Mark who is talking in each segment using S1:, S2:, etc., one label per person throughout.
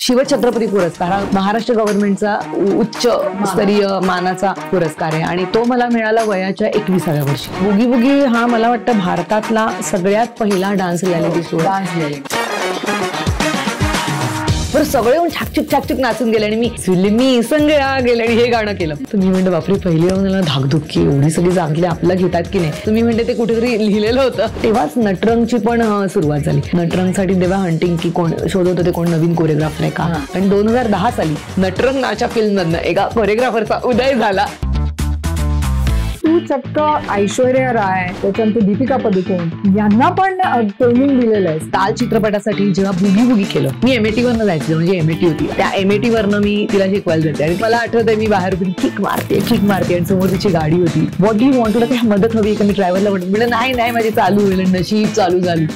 S1: शिवछत्रपती पुरस्कार हा महाराष्ट्र गव्हर्नमेंटचा उच्च स्तरीय मानाचा पुरस्कार आहे आणि तो मला मिळाला वयाच्या 21व्या वर्षी. बुगी बुगी हा मला वाटतं भारतातला सगळ्यात पहिला डान्स रियालिटी शो. बरं सगळे येऊन छाकछुक नाचून गेले आणि मी फिल्मी संगळ्या गेले आणि हे गाणं केलं. तुम्ही म्हणते बापरे पहिली मला धाकधुक्की एवढी सगळी चांगली आपल्याला घेतात की नाही. तुम्ही म्हणते ते कुठेतरी लिहिलेलं होतं. तेव्हाच नटरंगची पण सुरुवात झाली. नटरंगसाठी तेव्हा हंटिंग की कोण शोधत होते, कोण नवीन कोरिओग्राफर आहे का. आणि 2010 साली नटरंग नाच्या फिल्ममधनं एका कोरिओग्राफरचा उदय झाला.
S2: तू चक्क ऐश्वर्या राय त्याच्यानंतर दीपिका पदुकोण यांना पण ट्रेनिंग दिलेलं आहे.
S1: ताल चित्रपटासाठी जेव्हा बुगी बुगी केलं मी एमएटी वरनं जायचं, म्हणजे एमएटी होती त्या एमएटी वरनं मी तिला शिकवायला जाते आणि मला आठवतंय मी बाहेर किक मारते आणि समोर तिची गाडी होती. व्हॉट डू यू वॉन्ट, तुला काही मदत हवी का. मी ड्रायव्हरला म्हणलं नाही माझे चालू होईल, नशीब चालू झाली.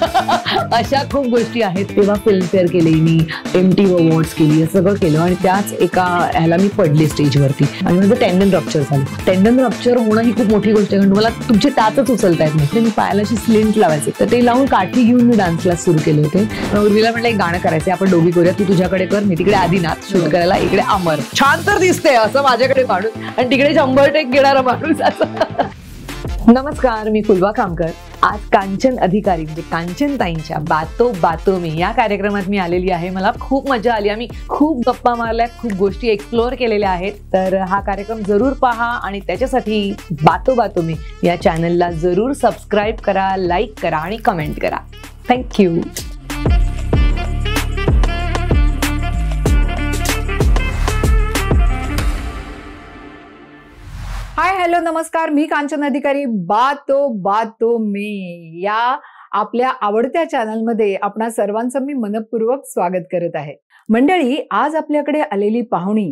S1: अशा खूप गोष्टी आहेत. तेव्हा फिल्मफेअर केली मी, MTV अवॉर्ड्स केली, हे सगळं केलं आणि त्याच एका ह्याला मी पडले स्टेजवरती आणि माझं टेंडन रप्चर झालं. टेंडन रप्चर होणं ही खूप मोठी गोष्ट आहे कारण तुम्हाला तुमची त्यातच उचलता येत नाही. मी पायाला अशी स्लिंट लावायचे तर ते लावून काठी घेऊन मी डान्स क्लास सुरू केले होते. उर्वीला म्हटलं एक गाणं करायचं, आपण दोघी करूया, तू तुझ्याकडे कर, मी तिकडे आदिनाथ शूट करायला, इकडे अमर. छान तर दिसते असं माझ्याकडे माणूस आणि तिकडे 100% घेणारा माणूस असं. नमस्कार, मी फुलवा कामकर. आज कांचन अधिकारी म्हणजे कांचनताईंच्या बातो बातो मी या कार्यक्रमात मी आलेली आहे. मला खूप मजा आली. आम्ही खूप गप्पा मारल्या, खूप गोष्टी एक्सप्लोअर केलेल्या आहेत. तर हा कार्यक्रम जरूर पहा आणि त्याच्यासाठी बातो बातो मी या चॅनलला जरूर सबस्क्राईब करा, लाईक करा आणि कमेंट करा. थँक्यू.
S2: हाय हॅलो नमस्कार, मी कांचन अधिकारी. बातो बातो में या आपल्या आवडत्या चॅनलमध्ये आपणा सर्वांचं मी मनपूर्वक स्वागत करत आहे. मंडळी, आज आपल्याकडे आलेली पाहुणी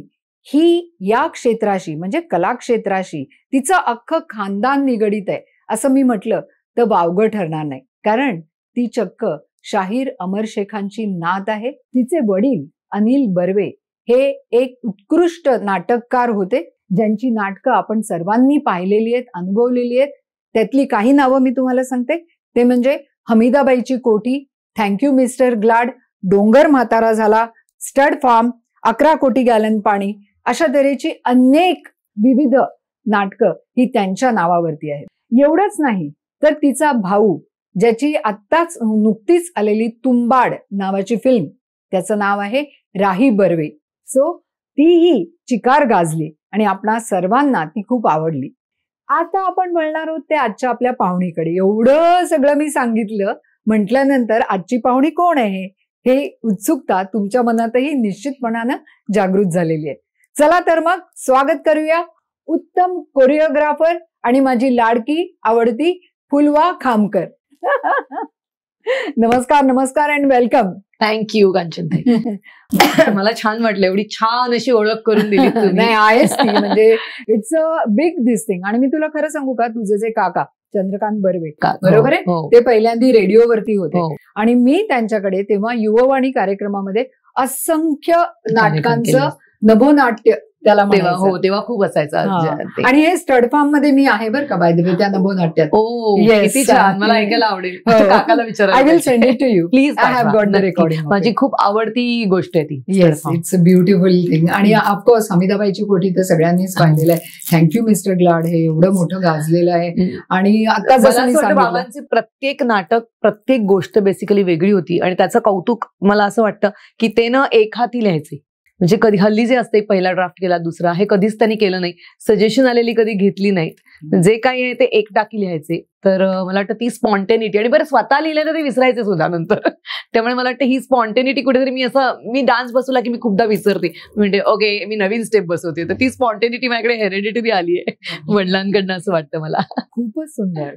S2: ही या क्षेत्राशी म्हणजे कला क्षेत्राशी तिचं अख्खं खानदान निगडीत आहे असं मी म्हटलं तर वावगं ठरणार नाही. कारण ती चक्क शाहीर अमर शेखांची नात आहे. तिचे वडील अनिल बर्वे हे एक उत्कृष्ट नाटककार होते ज्यांची नाटकं आपण सर्वांनी पाहिलेली आहेत, अनुभवलेली आहेत. त्यातली काही नावं मी तुम्हाला सांगते. ते म्हणजे हमीदाबाईची कोठी, थँक्यू मिस्टर ग्लाड, डोंगर म्हातारा झाला, स्टड फार्म, 11 कोटी गॅलन पाणी, अशा तऱ्हेची अनेक विविध नाटकं ही त्यांच्या नावावरती आहेत. एवढंच नाही तर तिचा भाऊ, ज्याची आत्ताच नुकतीच आलेली तुंबाड नावाची फिल्म, त्याचं नाव आहे राही बर्वे. सो तीही चिकार गाजली आणि आपणा सर्वांना ती खूप आवडली. आता आपण बोलणार आहोत ते आजच्या आपल्या पाहुणीकडे. एवढं सगळं मी सांगितलं म्हटल्यानंतर आजची पाहुणी कोण आहे हे उत्सुकता तुमच्या मनातही निश्चितपणानं जागृत झालेली आहे. चला तर मग स्वागत करूया उत्तम कोरिओग्राफर आणि माझी लाडकी आवडती फुलवा खामकर. नमस्कार अँड वेलकम.
S1: थँक्यू कांचनताई. मला छान वाटलं, एवढी छान अशी ओळख करून दिली तुम्ही.
S2: नाही आहेस ती, म्हणजे it's a big this thing. आणि मी तुला खरं सांगू का, तुझे जे काका चंद्रकांत बर्वे बरोबर आहे, ते पहिल्यांदा रेडिओवरती होते आणि मी त्यांच्याकडे तेव्हा युववाणी कार्यक्रमामध्ये असंख्य नाटकांचं नभोनाट्य त्याला
S1: तेव्हा खूप असायचं.
S2: आणि हे स्टड फार्म मध्ये मी आहे बरं का, बाय द वे, त्या नभोनाट्यात.
S1: किती छान, मला ऐकायला आवडेल. काकाला विचारा.
S2: I will send it to you
S1: please.
S2: I have got the recording.
S1: माझी खूप आवडती गोष्ट आहे ती.
S2: Yes, it's a beautiful thing. आणि ऑफकोर्स हमीदाबाईची कोठी तर सगळ्यांनीच पाहिलेलं आहे. थँक्यू मिस्टर ग्लाड हे एवढं मोठं गाजलेलं आहे. आणि आता जसं
S1: बाबांचे प्रत्येक नाटक, प्रत्येक गोष्ट बेसिकली वेगळी होती आणि त्याचं कौतुक मला असं वाटतं की ते न एक हाती लिहायचे. म्हणजे कधी हल्ली जे असते पहिला ड्राफ्ट केला, दुसरा, हे कधीच त्यांनी केलं नाही. सजेशन आलेली कधी घेतली नाही. जे काही आहे ते एक टाकी लिहायचे. तर मला वाटतं ती स्पॉन्टेनिटी, आणि बरं स्वतः लिहिलं तर ते विसरायचे सुद्धा नंतर. त्यामुळे मला वाटतं ही स्पॉन्टेनिटी कुठेतरी मी डान्स बसवला की मी खूपदा विसरते. म्हणजे ओके मी नवीन स्टेप बसवते, तर ती स्पॉन्टेनिटी माझ्याकडे हेरिडिटरी आली आहे वडिलांकडनं असं वाटतं मला.
S2: खूपच सुंदर.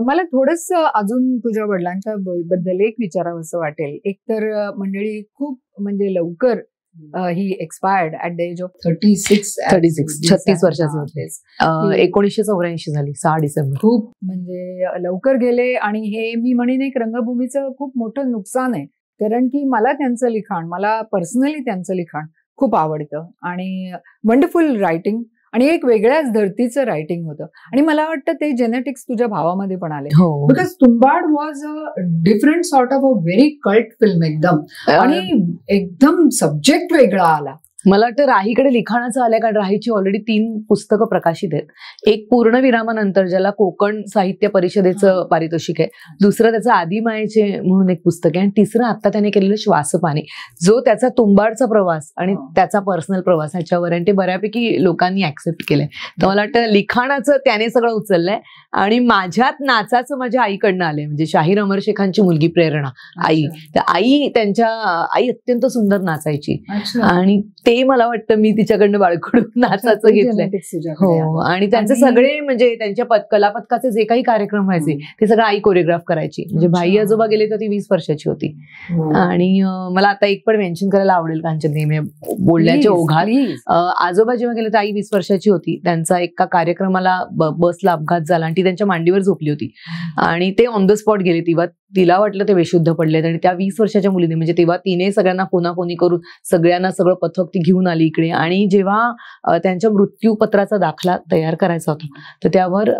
S2: मला थोडस अजून तुझ्या वडिलांच्या बद्दल एक विचारावं असं वाटेल. एक तर मंडळी खूप म्हणजे लवकर ही expired at the age of
S1: 36 वर्षाचे होते. 1984 झाली 6 डिसेंबर.
S2: खूप म्हणजे लवकर गेले. आणि हे मी म्हणेन एक रंगभूमीचं खूप मोठं नुकसान आहे. कारण की मला त्यांचं लिखाण, मला पर्सनली त्यांचं लिखाण खूप आवडतं आणि वंडरफुल रायटिंग आणि एक वेगळ्याच धर्तीचं रायटिंग होतं. आणि मला वाटतं ते जेनेटिक्स तुझ्या भावामध्ये पण आले,
S1: हो.
S2: Because Tumbbad was a different sort of a very cult film एकदम, आणि एकदम सब्जेक्ट वेगळा आला.
S1: मला वाटतं राहीकडे लिखाणाचं आलंय, कारण राहीची ऑलरेडी 3 पुस्तकं प्रकाशित आहेत. एक पूर्णविरामानंतर, ज्याला कोकण साहित्य परिषदेचं पारितोषिक आहे. दुसरं त्याचं आदिमायेचे म्हणून एक पुस्तक आहे. आणि तिसरं आता त्याने केलेलं श्वासपाणी, जो त्याचा तुंबाडचा प्रवास आणि त्याचा पर्सनल प्रवास ह्याच्यावर, आणि ते बऱ्यापैकी लोकांनी ऍक्सेप्ट केलंय. तर मला वाटतं लिखाणाचं त्याने सगळं उचललंय. आणि माझ्यात नाचाचं माझ्या आईकडनं आलंय, म्हणजे शाहीर अमर शेखांची मुलगी प्रेरणा, आई. तर आई अत्यंत सुंदर नाचायची, आणि ते मला वाटतं मी तिच्याकडनं बाळकडून नाचाचं घेतलंय. हो. आणि त्यांचे सगळे, म्हणजे त्यांच्या कलापथकाचे जे काही कार्यक्रम व्हायचे ते सगळं आई कोरिओग्राफ करायची. म्हणजे भाई आजोबा गेले तर ती 20 वर्षाची होती. आणि मला आता एक पण मेन्शन करायला आवडेल कांचन, नेहमी बोलण्याच्या ओघात. आजोबा जेव्हा गेले तर आई 20 वर्षाची होती. त्यांचा एका कार्यक्रमाला बसला अपघात झाला आणि ती त्यांच्या मांडीवर झोपली होती, आणि ते ऑन द स्पॉट गेले. तेव्हा तिला वाटलं ते बेशुद्ध पडलेत, आणि त्या 20 वर्षाच्या मुलीने, म्हणजे तेव्हा तिने सगळ्यांना फोनाफोनी करून सगळ्यांना सगळं पथक ती घेऊन आली इकडे. आणि जेव्हा त्यांच्या मृत्यूपत्राचा दाखला तयार करायचा होता, तर त्यावर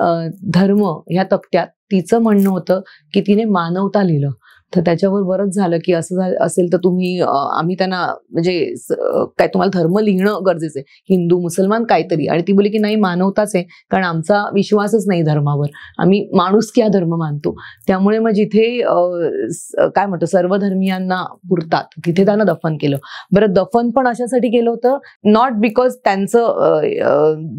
S1: धर्म ह्या तक्त्यात तिचं म्हणणं होतं की तिने मानवता लिहिलं. तर त्याच्यावर बरंच झालं की असं असेल तर तुम्ही, आम्ही त्यांना, म्हणजे काय तुम्हाला धर्म लिहिणं गरजेचं आहे, हिंदू मुसलमान काहीतरी. आणि ती बोलली की नाही, मानवताच आहे, कारण आमचा विश्वासच नाही धर्मावर, आम्ही माणुसकी हा धर्म मानतो. त्यामुळे मग जिथे काय म्हणतो सर्व धर्मियांना पुरतात तिथे त्यांना दफन केलं. बरं, दफन पण अशासाठी केलं होतं, नॉट बिकॉज त्यांचं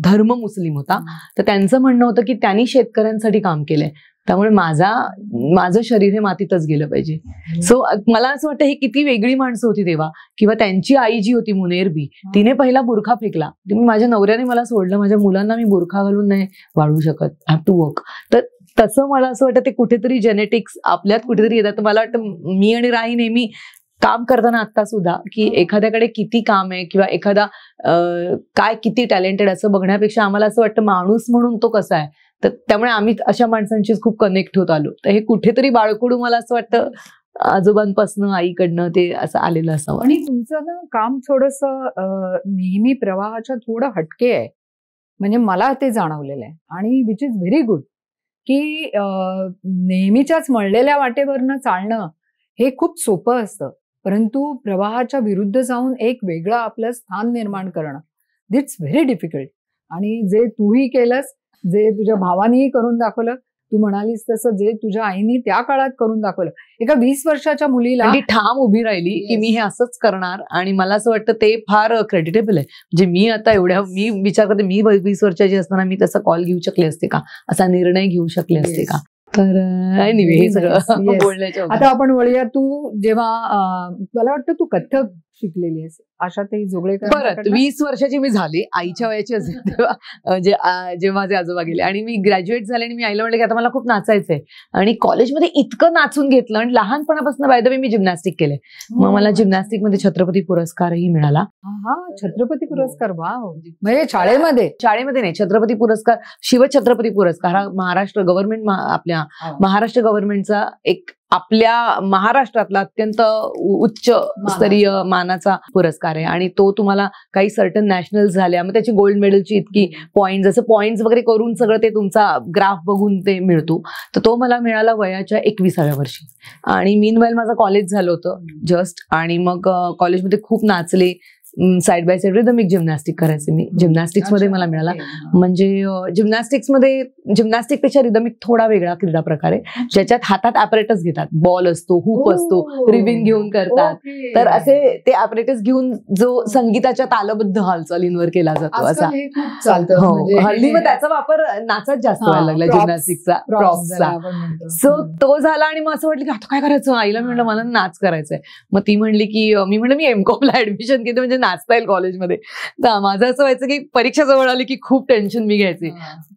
S1: धर्म मुस्लिम होता, तर त्यांचं म्हणणं होतं की त्यांनी शेतकऱ्यांसाठी काम केलंय, त्यामुळे माझं शरीर हे मातीतच गेलं पाहिजे. सो मला असं वाटतं ही किती वेगळी माणसं होती तेव्हा. किंवा त्यांची आई जी होती मुनेरबी, तिने पहिला बुरखा फेकला. माझ्या नवऱ्याने मला सोडलं, माझ्या मुलांना मी बुरखा घालून नाही वाढवू शकत, आय हॅव टू वर्क. तर तसं मला असं वाटतं ते कुठेतरी जेनेटिक्स आपल्यात कुठेतरी येतात. मला वाटतं मी आणि राही नेहमी काम करताना आता सुद्धा की एखाद्याकडे किती काम आहे किंवा एखादा काय किती टॅलेंटेड असं बघण्यापेक्षा आम्हाला असं वाटतं माणूस म्हणून तो कसा आहे. तर त्यामुळे आम्ही अशा माणसांशी खूप कनेक्ट होत आलो. तर हे कुठेतरी बाळकडू मला असं वाटतं आजोबांपासून आईकडनं ते असं आलेलं असावं.
S2: आणि तुमचं ना काम थोडंसं नेहमी प्रवाहाच्या थोडं हटके आहे, म्हणजे मला ते जाणवलेलं आहे. आणि विच इज व्हेरी गुड की नेहमीच्याच मळलेल्या वाटेवरनं चालणं हे खूप सोपं असतं, परंतु प्रवाहाच्या विरुद्ध जाऊन एक वेगळं आपलं स्थान निर्माण करणं, इट्स व्हेरी डिफिकल्ट. आणि जे तूही केलंस, जे तुझ्या भावानेही करून दाखवलं, तू म्हणालीस तसं जे तुझ्या आईनी त्या काळात करून दाखवलं, एका 20 वर्षाच्या मुलीला
S1: ठाम उभी राहिली की मी हे असंच करणार. आणि मला असं वाटतं ते फार क्रेडिटेबल आहे. म्हणजे मी आता मी विचार करते, मी 20 वर्षाची असताना मी तसा कॉल घेऊ शकले असते का, असा निर्णय घेऊ शकले असते का. तर हे सगळं बोलण्याच्या.
S2: आता आपण वळूया, तू जेव्हा मला वाटतं तू कथ्थक शिकलेली आहेस, आशाताई जोगळेकर.
S1: परत 20 वर्षाची मी झाली, आईच्या वयाची असेल तेव्हा, जेव्हा माझे आजोबा गेले आणि मी ग्रॅज्युएट झाले. आणि मी आईला म्हणलं की आता मला खूप नाचायचंय. आणि कॉलेजमध्ये इतकं नाचून घेतलं, आणि लहानपणापासून by the way me gymnastic केले. मग मला जिम्नॅस्टिक मध्ये छत्रपती पुरस्कारही मिळाला.
S2: हा, छत्रपती पुरस्कार. वाव. म्हणजे शाळेमध्ये
S1: नाही, छत्रपती पुरस्कार, शिवछत्रपती पुरस्कार हा महाराष्ट्र गव्हर्नमेंट, आपल्या महाराष्ट्र गव्हर्नमेंटचा एक आपल्या महाराष्ट्रातला अत्यंत उच्च स्तरीय मानाचा पुरस्कार आहे. आणि तो तुम्हाला काही सर्टन नॅशनल झाल्या, मग त्याची गोल्ड मेडलची इतकी पॉइंट, जसं पॉइंट्स वगैरे करून सगळं ते तुमचा ग्राफ बघून ते मिळतो. तर तो मला मिळाला वयाच्या 21व्या वर्षी. आणि मीनवाईल माझं कॉलेज झालं होतं जस्ट. आणि मग कॉलेजमध्ये खूप नाचले, side by side rhythmic gymnastic करायचे मी. जिम्नॅस्टिक्स मध्ये मला मिळाला. म्हणजे जिम्नॅस्टिकपेक्षा रिदमिक थोडा वेगळा क्रीडा प्रकार आहे, ज्याच्यात हातात ॲपरेटस घेतात, बॉल असतो, हूप असतो, रिबिन घेऊन करतात. तर असे ते ॲपरेटस घेऊन जो संगीताच्या तालबद्ध हालचालींवर केला जातो असा. हल्ली मग त्याचा वापर नाचात जास्त व्हायला लागला, जिम्नॅस्टिकचा, प्रॉप्सचा. सो तो झाला. आणि मग असं वाटलं की आता काय करायचं. आईला म्हणलं मला नाच करायचंय. मग ती म्हणली की मी म्हणलं मी एमकॉमला ऍडमिशन घेते, म्हणजे नाचता येईल कॉलेजमध्ये. तर माझं असं व्हायचं की परीक्षा जवळ आली की खूप टेन्शन मी घ्यायचे.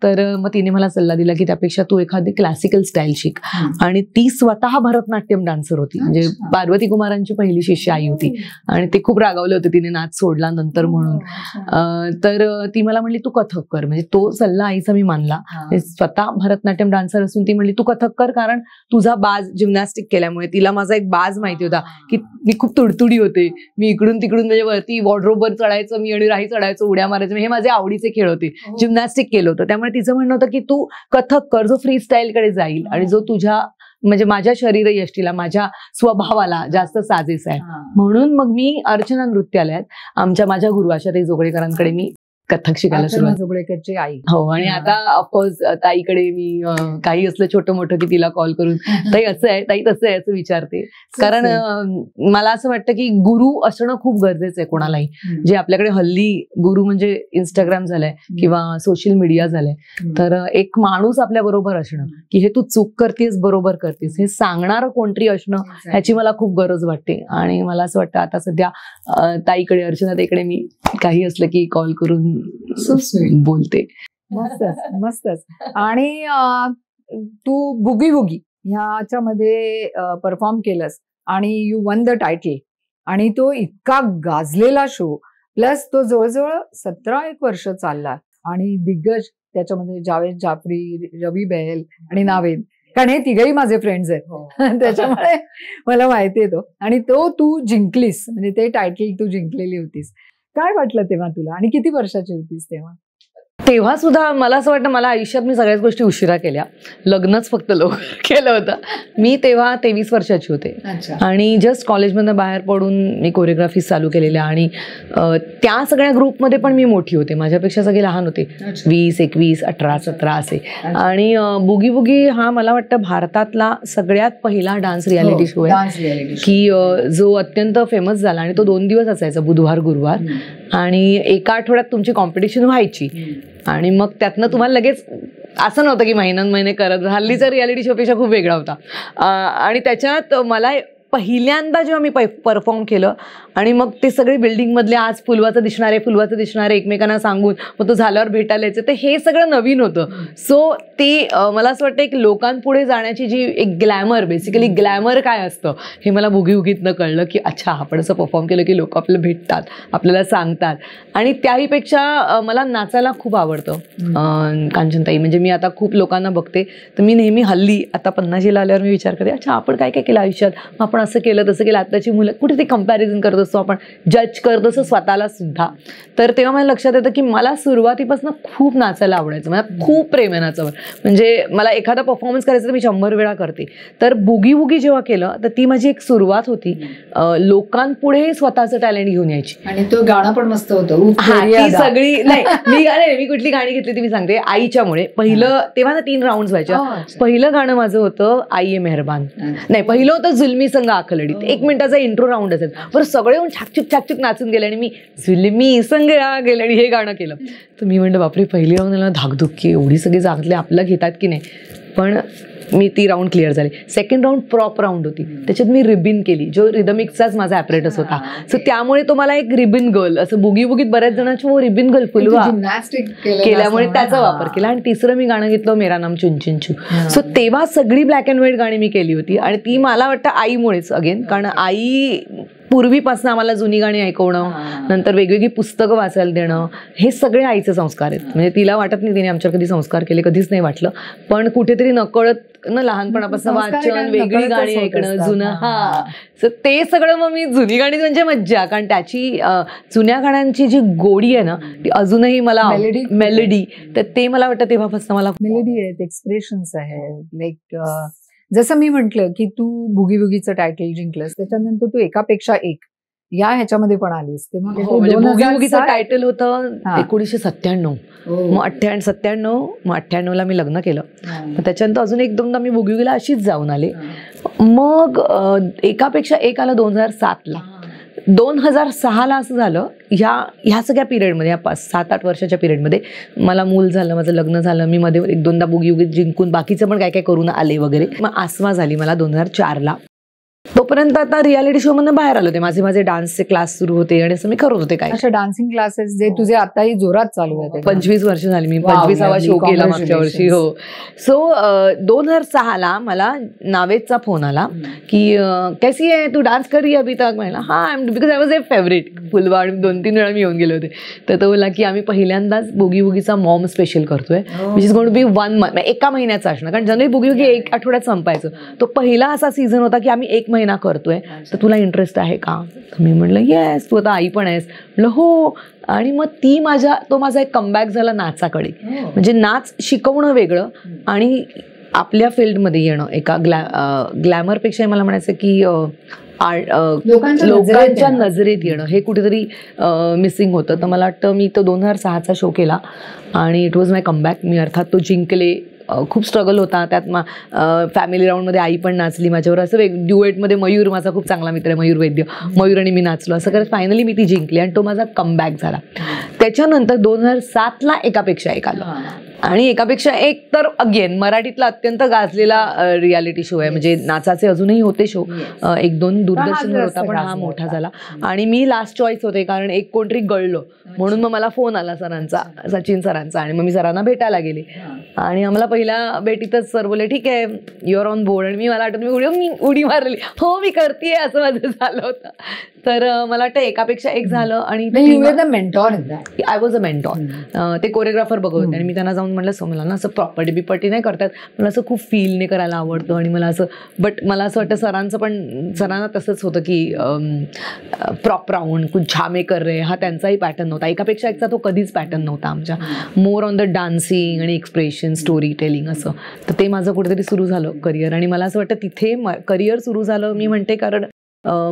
S1: तर मग तिने मला सल्ला दिला की त्यापेक्षा तू एखादी क्लासिकल स्टाईल शिक. आणि ती स्वतः भरतनाट्यम डान्सर होती, म्हणजे पार्वती कुमारांची पहिली शिष्य आई होती. आणि ते खूप रागावले होते तिने नाच सोडला नंतर म्हणून. तर ती मला म्हणली तू कथक कर. म्हणजे तो सल्ला आईचा मी मानला. स्वतः भरतनाट्यम डान्सर असून ती म्हणली तू कथक कर, कारण तुझा बाज जिम्नॅस्टिक केल्यामुळे. तिला माझा एक बाज माहिती होता की मी खूप तुडतुडी होते, मी इकडून तिकडून म्हणजे वरती की वॉर्डरोबवर चढायचं मी आणि राही चढायचं, उड्या मारायचं, हे माझे आवडीचे खेळ होते. जिम्नॅस्टिक केलं होतं. त्यामुळे तिचं म्हणणं होतं की तू कथक कर, जो फ्री स्टाईलकडे जाईल आणि जो तुझ्या म्हणजे माझ्या शरीरयष्टीला, माझ्या स्वभावाला जास्त साजेस आहे. म्हणून मग मी अर्चना नृत्यालयात माझ्या गुरु आशाताई जोगळेकरांकडे मी कथक शिकायला सुरुवात.
S2: जोगळेकरची आई.
S1: हो. आणि आता ऑफकोर्स ताईकडे मी काही असलं छोटं मोठं की तिला कॉल करून ताई असं आहे, ताई तसं आहे असं विचारते. कारण मला असं वाटतं की गुरु असणं खूप गरजेचं आहे कोणालाही. जे आपल्याकडे हल्ली गुरु म्हणजे इंस्टाग्राम झालंय किंवा सोशल मीडिया झालंय, तर एक माणूस आपल्या बरोबर असणं की हे तू चूक करतेस, बरोबर करतेस, हे सांगणारं कोणतरी असणं, ह्याची मला खूप गरज वाटते. आणि मला असं वाटतं आता सध्या ताईकडे, अर्चना ताईकडे मी काही असलं की कॉल करून बोलते.
S2: मस्तच मस्तच. आणि तू बुगी बुगी ह्याच्यामध्ये परफॉर्म केलंस आणि यू वन द टायटल, आणि तो इतका गाजलेला शो, प्लस तो जवळजवळ 17 वर्ष चालला. आणि दिग्गज त्याच्यामध्ये जावेद जाफरी, रवी बहल आणि नावेद, कारण हे तिघही माझे फ्रेंड्स आहेत. त्याच्यामुळे मला माहिती आहे तो. आणि तो तू जिंकलीस, म्हणजे ते टायटल तू जिंकलेली होतीस. काय वाटलं तेव्हा तुला, आणि किती वर्षाची होतीस तेव्हा?
S1: तेव्हा सुद्धा मला असं वाटतं, मला आयुष्यात मी सगळ्याच गोष्टी उशिरा केल्या, लग्नच फक्त लवकर केलं होतं. मी तेव्हा 23 वर्षाची होते आणि जस्ट कॉलेजमधनं बाहेर पडून मी कोरिओग्राफी चालू केलेल्या. आणि त्या सगळ्या ग्रुपमध्ये पण मी मोठी होते, माझ्यापेक्षा सगळे लहान होते, 20, 21, 18, 17 असे. आणि बुगी बुगी हा मला वाटतं भारतातला सगळ्यात पहिला डान्स रियालिटी शो आहे की जो अत्यंत फेमस झाला. आणि तो 2 दिवस असायचा, बुधवार गुरुवार. आणि एका आठवड्यात तुमची कॉम्पिटिशन व्हायची आणि मग त्यातनं तुम्हाला लगेच असं नव्हतं की महिने करत. हल्लीचा रियालिटी शोपेक्षा खूप वेगळा होता. आणि त्याच्यात मला पहिल्यांदा जेव्हा मी परफॉर्म केलं आणि मग ते सगळे बिल्डिंगमधले आज फुलवाचं दिसणारे एकमेकांना सांगून मग तो झाल्यावर भेटायला यायचं, ते हे सगळं नवीन होतं. सो ते मला असं वाटतं एक लोकांपुढे जाण्याची जी एक ग्लॅमर, बेसिकली ग्लॅमर काय असतं हे मला बुगी बुगीतनं कळलं की अच्छा, आपण असं परफॉर्म केलं की लोक आपल्याला भेटतात, आपल्याला सांगतात. आणि त्याहीपेक्षा मला नाचायला खूप आवडतं कांचनताई. म्हणजे मी आता खूप लोकांना बघते, तर मी नेहमी हल्ली आता 50शीला आल्यावर मी विचार करते, अच्छा आपण काय काय केलं आयुष्यात, आपण असं केलं तसं केलं. आताची मुलं कुठे ते कंपॅरिझन करत असतो, आपण जज करत असतो स्वतःला सुद्धा. तर तेव्हा मला लक्षात येतं की मला सुरुवातीपासून खूप नाचायला आवडायचं, मला खूप प्रेम आहे नाचावर. म्हणजे मला एखादा परफॉर्मन्स करायचा तर मी 100 वेळा करते. तर बुगी बुगी जेव्हा केलं तर ती माझी एक सुरुवात होती लोकांपुढे स्वतःचं टॅलेंट घेऊन यायची.
S2: आणि तो गाणं पण मस्त होतं.
S1: सगळी नाही, मी कुठली गाणी घेतली ती मी सांगते. आईच्यामुळे पहिलं, तेव्हा ना 3 राऊंड व्हायच्या. पहिलं गाणं माझं होतं आई ए मेहरबान, नाही पहिलं होतं जुलमी संग आखलडी. 1 मिनिटाचा इंट्रो राऊंड असेल, बरं सगळे येऊन छाकछूक नाचून गेले आणि मी जुलमी संग आ गेले आणि हे गाणं केलं. तर मी म्हणलं बापरे, पहिली राऊंड धाकधुक्की, एवढी सगळी जागले आपलं घेतात की नाही. पण मी ती राऊंड क्लिअर झाली. सेकंड राऊंड प्रॉप राऊंड होती, त्याच्यात मी रिबिन केली, जो रिदमिक्सचाच माझा ॲपरेटस होता. सो त्यामुळे तो मला एक रिबिन गर्ल, असं बुगी बुगीत बऱ्याच जणांची रिबिन गर्ल फुलवा केल्यामुळे त्याचा वापर केला. आणि तिसरं मी गाणं घेतलं मेरा नाम चुनचुनचू. सो तेव्हा सगळी ब्लॅक अँड व्हाईट गाणी मी केली होती. आणि ती मला वाटतं आईमुळेच, अगेन कारण आई पूर्वीपासून आम्हाला जुनी गाणी ऐकवणं, नंतर वेगवेगळी पुस्तकं वाचायला देणं, हे सगळे आईचे संस्कार आहेत. म्हणजे तिला वाटत नाही तिने आमच्यावर कधी संस्कार केले, कधीच नाही वाटलं. पण कुठेतरी नकळत ना लहानपणापासून वाचन, वेगळी गाणी ऐकणं, जुनं ते सगळं. मग मी जुनी गाणी म्हणजे मज्जा, कारण त्याची जुन्या गाण्यांची जी गोडी आहे ना ती अजूनही मला, मेलडी, तर ते मला वाटतं तेव्हापासून मला
S2: मेलडी आहेत, एक्सप्रेशन्स आहेत. लाईक जसं मी म्हटलं की तू बुगी बुगीचं टायटल जिंकलंस, त्याच्यानंतर तू एकापेक्षा एक या ह्याच्यामध्ये पण आलीस. तेव्हा
S1: बुगी बुगीचं टायटल होतं 1997. मग 98ला मी लग्न केलं. त्याच्यानंतर अजून 1-2दा मी बुगी बुगीला अशीच जाऊन आले. मग एकापेक्षा एक आलं 2007ला. 2006ला असं झालं, ह्या सगळ्या पिरियडमध्ये, ह्या 7-8 वर्षाच्या पिरियडमध्ये मला मूल झालं, माझं लग्न झालं. मी मध्ये 1-2दा बुगी बुगीत जिंकून बाकीचं पण काय काय करून आले वगैरे. मग आसमा झाली मला 2004ला. तोपर्यंत आता रियालिटी शो मधून बाहेर आलो होते, माझे डान्सचे क्लास सुरू होते आणि असं मी करत होते. काय
S2: अशा डान्सिंग क्लासेस जे तुझे आताही जोरात चालू आहेत?
S1: 25 वर्ष झाली, मी 25वा शो केला मागच्या वर्षी. हो. सो 2006ला मला नावेदचा फोन आला की कैसी आहे तू, डान्स करी अभी तक? म्हणला हा, because I was a favourite फुलवा. आणि 2-3 वेळा मी येऊन गेले होते. तर तो बोलला की आम्ही पहिल्यांदाच बुगी बुगीचा मॉम स्पेशल करतोय, which is going to be 1 month, 1 महिन्याचा असणार. कारण जनरली बुगी बुगी 1 आठवड्यात संपायचं. तो पहिला असा सीझन होता की आम्ही 1 महिना महिना करतोय, तर तुला इंटरेस्ट आहे का? तर मी म्हणलं येस, तू आता आई पण आहेस. म्हणलं हो. आणि मग तो माझा एक कमबॅक झाला नाचाकडे. म्हणजे नाच शिकवणं वेगळं आणि आपल्या फील्डमध्ये येणं, एका ग्लॅमरपेक्षा मला म्हणायचं की लोकांच्या नजरेत येणं हे कुठेतरी मिसिंग होतं. तर मला वाटतं मी तो 2006चा शो केला आणि इट वॉज माय कमबॅक. मी अर्थात तो जिंकले. खूप स्ट्रगल होता त्यात. फॅमिली राऊंडमध्ये आई पण नाचली माझ्यावर. असं ड्युएटमध्ये मयूर, माझा खूप चांगला मित्र आहे मयूर वैद्य, मयूर आणि मी नाचलो. असं करत फायनली मी ती जिंकली आणि तो माझा कमबॅक झाला. त्याच्यानंतर 2007ला एकापेक्षा एक आलं आणि एकापेक्षा एक तर अगेन मराठीतला अत्यंत गाजलेला रियालिटी शो आहे. म्हणजे नाचाचे अजूनही होते शो, 1-2 दूरदर्शनवर होता, पण हा मोठा झाला. आणि मी लास्ट चॉईस होते कारण एक कोणतरी गळलो म्हणून मग मला फोन आला सरांचा, सचिन सरांचा. आणि मग मी सरांना भेटायला गेले आणि आम्हाला पहिल्या भेटीतच सर बोलले ठीक आहे युअर ऑन बोर्ड. आणि मला आठवत मी उडी मारली, हो मी करतेय, असं माझं झालं होतं. तर मला वाटतं एकापेक्षा एक झालं. आणि आय वॉज अ मेंटॉर. ते कोरिओग्राफर बघत होते आणि मी त्यांना जाऊन म्हटलं मला ना असं प्रॉपर्टी बिपर्टी नाही करतात, मला असं खूप फीलने करायला आवडतं. आणि मला असं मला असं वाटतं सरांना तसंच होतं की प्रॉप राऊंड कुछ झामे कर रहे, हा त्यांचाही पॅटर्न नव्हता. एकापेक्षा एकचा तो कधीच पॅटर्न नव्हता आमच्या. मोर ऑन द डान्सिंग आणि एक्सप्रेशन, स्टोरी टेलिंग असं. तर ते माझं कुठेतरी सुरू झालं करिअर. आणि मला असं वाटतं तिथे करिअर सुरू झालं मी म्हणते कारण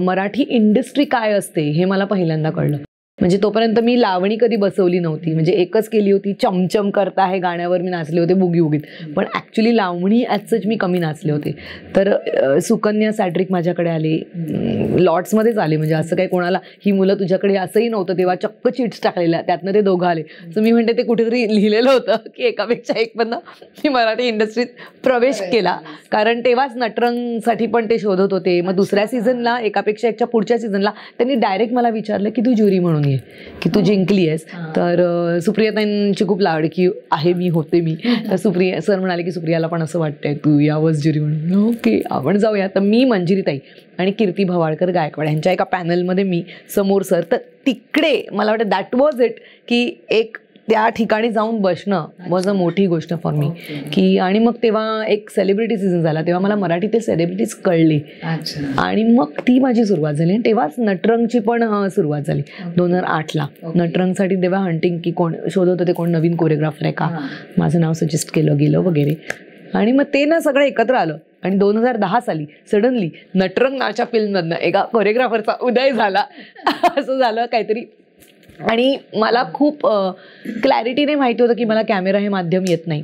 S1: मराठी इंडस्ट्री काय असते हे मला पहिल्यांदा कळलं. म्हणजे तोपर्यंत मी लावणी कधी बसवली नव्हती. म्हणजे एकच केली होती, चमचम करता हे गाण्यावर मी नाचले होते बुगी बुगीत, पण ॲक्च्युली लावणी ॲज सच मी कमी नाचले होते. तर सुकन्या सॅड्रिक माझ्याकडे आले, लॉट्समध्येच आले. म्हणजे असं काही कोणाला ही मुलं तुझ्याकडे असंही नव्हतं तेव्हा, चक्क चिट्स टाकलेल्या, त्यातनं ते दोघं आले. सो मी म्हणते ते कुठेतरी लिहिलेलं होतं की एकापेक्षा एक पण मी मराठी इंडस्ट्रीत प्रवेश केला. कारण तेव्हाच नटरंगसाठी पण ते शोधत होते. मग दुसऱ्या सीझनला, एकापेक्षा एकच्या पुढच्या सीझनला त्यांनी डायरेक्ट मला विचारलं की तू ज्युरी म्हणून की तू जिंकली आहेस. तर सुप्रियाताईंची खूप लाडकी आहे मी, होते मी. तर सुप्रिया सर म्हणाले की सुप्रियाला पण असं वाटतंय तू यावंच ज्युरी म्हणून. ओके आपण जाऊया. तर मी, मंजिरीताई आणि कीर्ती भवाळकर गायकवाड यांच्या एका पॅनलमध्ये मी, समोर सर. तर तिकडे मला वाटतं दॅट वॉज इट की एक त्या ठिकाणी जाऊन बसणं वॉज अ मोठी गोष्ट फॉर मी. की आणि मग तेव्हा एक सेलिब्रिटी सीझन झाला, तेव्हा मला मराठीतील सेलिब्रिटीज कळले आणि मग ती माझी सुरुवात झाली. आणि तेव्हाच नटरंगची पण सुरुवात झाली 2008ला. नटरंगसाठी तेव्हा हंटिंग की कोण शोधत होते, कोण नवीन कोरिओग्राफर आहे का, माझं नाव सजेस्ट केलं गेलं वगैरे. आणि मग ते ना सगळं एकत्र आलं. आणि 2010 साली सडनली नटरंग नावाच्या फिल्ममधनं एका कोरिओग्राफरचा उदय झाला. असं झालं काहीतरी. आणि मला खूप क्लॅरिटीने माहिती होतं की मला कॅमेरा हे माध्यम येत नाही.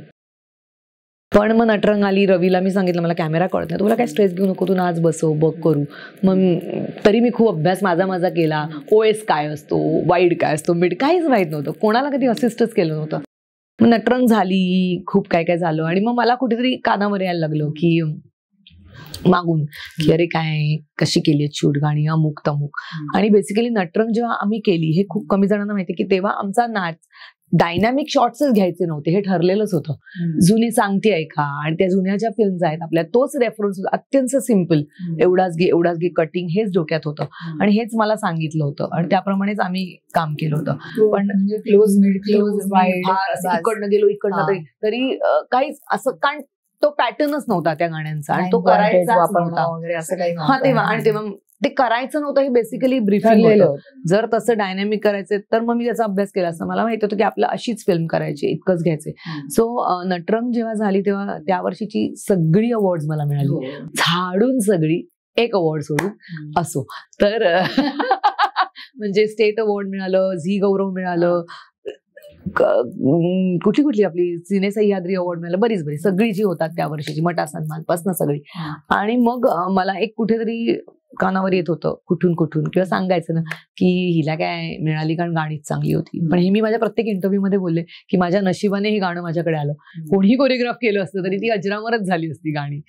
S1: पण मग नटरंग आली, रवीला मी सांगितलं मला कॅमेरा कळत नाही, तुला काय स्ट्रेस घेऊ नको, तू नाच बसव बघ करू. मग तरी मी खूप अभ्यास माझा केला. OS काय असतो, वाईड काय असतो, मिड काहीच माहीत नव्हतं, कोणाला कधी असिस्टच केलं नव्हतं. मग नटरंग झाली, खूप काय काय झालं. आणि मग मला कुठेतरी कानावर यायला लागलं की मागून की अरे काय कशी केली शूट गाणी अमुक तमुक. आणि बेसिकली नटरंग जेव्हा आम्ही केली, हे खूप कमी जणांना माहिती की तेव्हा आमचा नाच डायनॅमिक शॉट्सच घ्यायचे नव्हते, हे ठरलेलंच होतं. जुनी सांगते ऐका आणि त्या जुन्या ज्या फिल्म्स आहेत आपल्या, तोच रेफरन्स अत्यंत सिम्पल, एवढाच घे कटिंग, हेच डोक्यात होतं आणि हेच मला सांगितलं होतं आणि त्याप्रमाणेच आम्ही काम केलं होतं. पण
S2: क्लोज मिड क्लोज वाईड,
S1: इकडनं गेलो इकडनं तरी काहीच असं, कारण तो पॅटर्नच नव्हता त्या गाण्यांचा आणि तो करायचा नव्हता. हा तेव्हा, आणि तेव्हा ते करायचं नव्हतं, हे बेसिकली ब्रीफिंग होतं. जर तसं डायनॅमिक करायचं तर मग मी त्याचा अभ्यास केला असता. मला माहिती होतं की आपलं अशीच फिल्म करायची, इतकंच घ्यायचे. सो नटरंग जेव्हा झाली तेव्हा त्या वर्षीची सगळी अवॉर्ड्स मला मिळाली, झाडून सगळी, एक अवॉर्ड सोडून असो. तर म्हणजे स्टेट अवॉर्ड मिळालं, झी गौरव मिळालं, कुठली आपली सिने सह्याद्री अवॉर्ड मिळालं, बरीच सगळी जी होतात त्या वर्षीची, मटा सन्मान पासन सगळी. आणि मग मला एक कुठेतरी कानावर येत होतं कुठून किंवा सांगायचं ना की हिला काय मिळाली कारण गाणीच चांगली होती. पण हे मी माझ्या प्रत्येक इंटरव्ह्यू मध्ये बोलले की माझ्या नशिबाने हे गाणं माझ्याकडे आलं. कोणीही कोरिओग्राफ केलं असतं तरी ती अजरामरच झाली असती गाणी.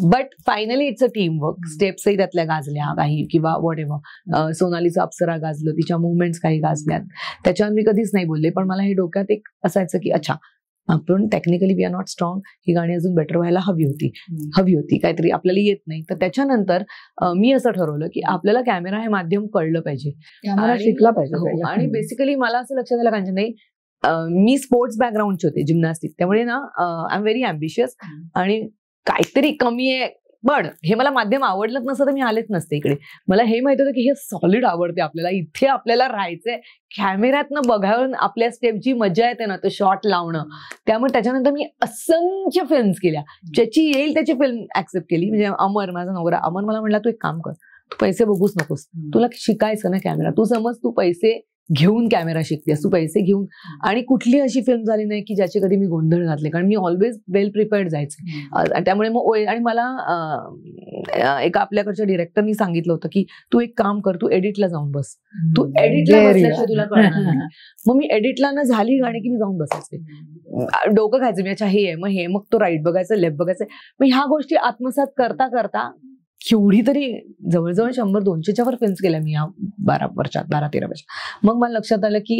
S1: But finally it's a team work. स्टेप्सही त्यातल्या गाजल्या काही किंवा वॉट एव्हर. सोनालीचं अप्सरा गाजलं, तिच्या मुवमेंट्स काही गाजल्यात, त्याच्यावर मी कधीच नाही बोलले. पण मला हे डोक्यात एक असायचं की अच्छा आपण technically we are not strong, ही गाणी अजून बेटर व्हायला हवी होती, काहीतरी आपल्याला येत नाही. तर त्याच्यानंतर मी असं ठरवलं की आपल्याला कॅमेरा हे माध्यम कळलं पाहिजे,
S2: शिकला पाहिजे.
S1: आणि बेसिकली मला असं लक्षात आलं कांचन नाही, मी स्पोर्ट्स बॅकग्राऊंडचे होते, जिम्नॅस्टिक, त्यामुळे ना आय एम व्हेरी अम्बिशियस आणि काहीतरी कमी आहे पण हे मला माध्यम आवडलंच नसतं तर मी आलेच नसते इकडे. मला हे माहित होतं की हे सॉलिड आवडते आपल्याला, इथे आपल्याला राहायचंय, कॅमेऱ्यातनं बघावून आपल्या स्टेपची मजा येते ना, तो शॉट लावणं. त्यामुळे त्याच्यानंतर मी असंख्य फिल्म्स केल्या, ज्याची येईल त्याची फिल्म ऍक्सेप्ट केली. म्हणजे अमर, माझा नवरा अमर मला म्हणला, तू एक काम कर, तू पैसे बघूच नकोस, तुला शिकायचं ना कॅमेरा, तू समज तू पैसे घेऊन कॅमेरा शिकतेस, तू पैसे घेऊन. आणि कुठली अशी फिल्म झाली नाही की ज्याची कधी मी गोंधळ घातले, कारण मी ऑलवेज वेल प्रिपेअर्ड जायचे. त्यामुळे मग आणि मला एका आपल्याकडच्या डिरेक्टरनी सांगितलं होतं की तू एक काम कर, तू एडिटला जाऊन बस, तू एडिटला बसल्याशिवाय तुला कळणार नाही. मग मी एडिटला ना झाली गाणी की मी जाऊन बसायचे, डोकं खायचं मी, अच्छा हे आहे, मग हे, मग तो राईट बघायचं, लेफ्ट बघायचं. मग ह्या गोष्टी आत्मसात करता करता केवढी तरी जवळजवळ 100-200च्या वर फिल्म्स केल्या मी या 12-13 वर्षात. मग मला लक्षात आलं की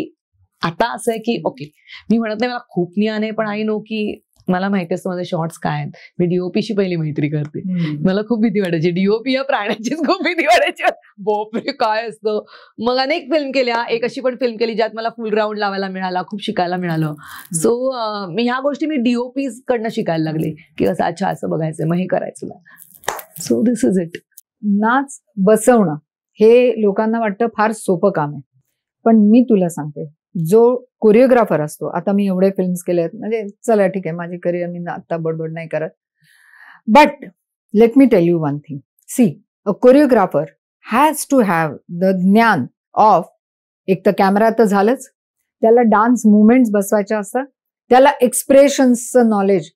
S1: आता असं आहे की ओके, मी म्हणत नाही मला खूप ज्ञान आहे, पण आय नो की मला माहिती असतं माझे शॉर्ट्स काय आहेत. मी डीओपीशी पहिली मैत्री करते, मला खूप भीती वाटायची, डीओपी या प्राण्याचीच खूप भीती वाटायची, बापरे काय असतं. मग अनेक फिल्म केल्या, एक अशी पण फिल्म केली ज्यात मला फुल राऊंड लावायला मिळाला, खूप शिकायला मिळालं. सो मी ह्या गोष्टी मी डीओपी कडनं शिकायला लागले की असं अच्छा असं बघायचं, मग हे करायचं. So this is it.
S2: नाच बसवणं हे लोकांना वाटतं फार सोपं काम आहे, पण मी तुला सांगते, जो कोरिओग्राफर असतो, आता मी एवढे फिल्म्स केले आहेत, म्हणजे चला ठीक आहे माझी करिअर मी आता बडबड नाही करत, but let me tell you one thing. See, a choreographer has to have the ज्ञान ऑफ, एक तर कॅमेरा तर झालंच, त्याला डान्स मुवमेंट्स बसवायच्या असतात, त्याला एक्सप्रेशन्सचं नॉलेज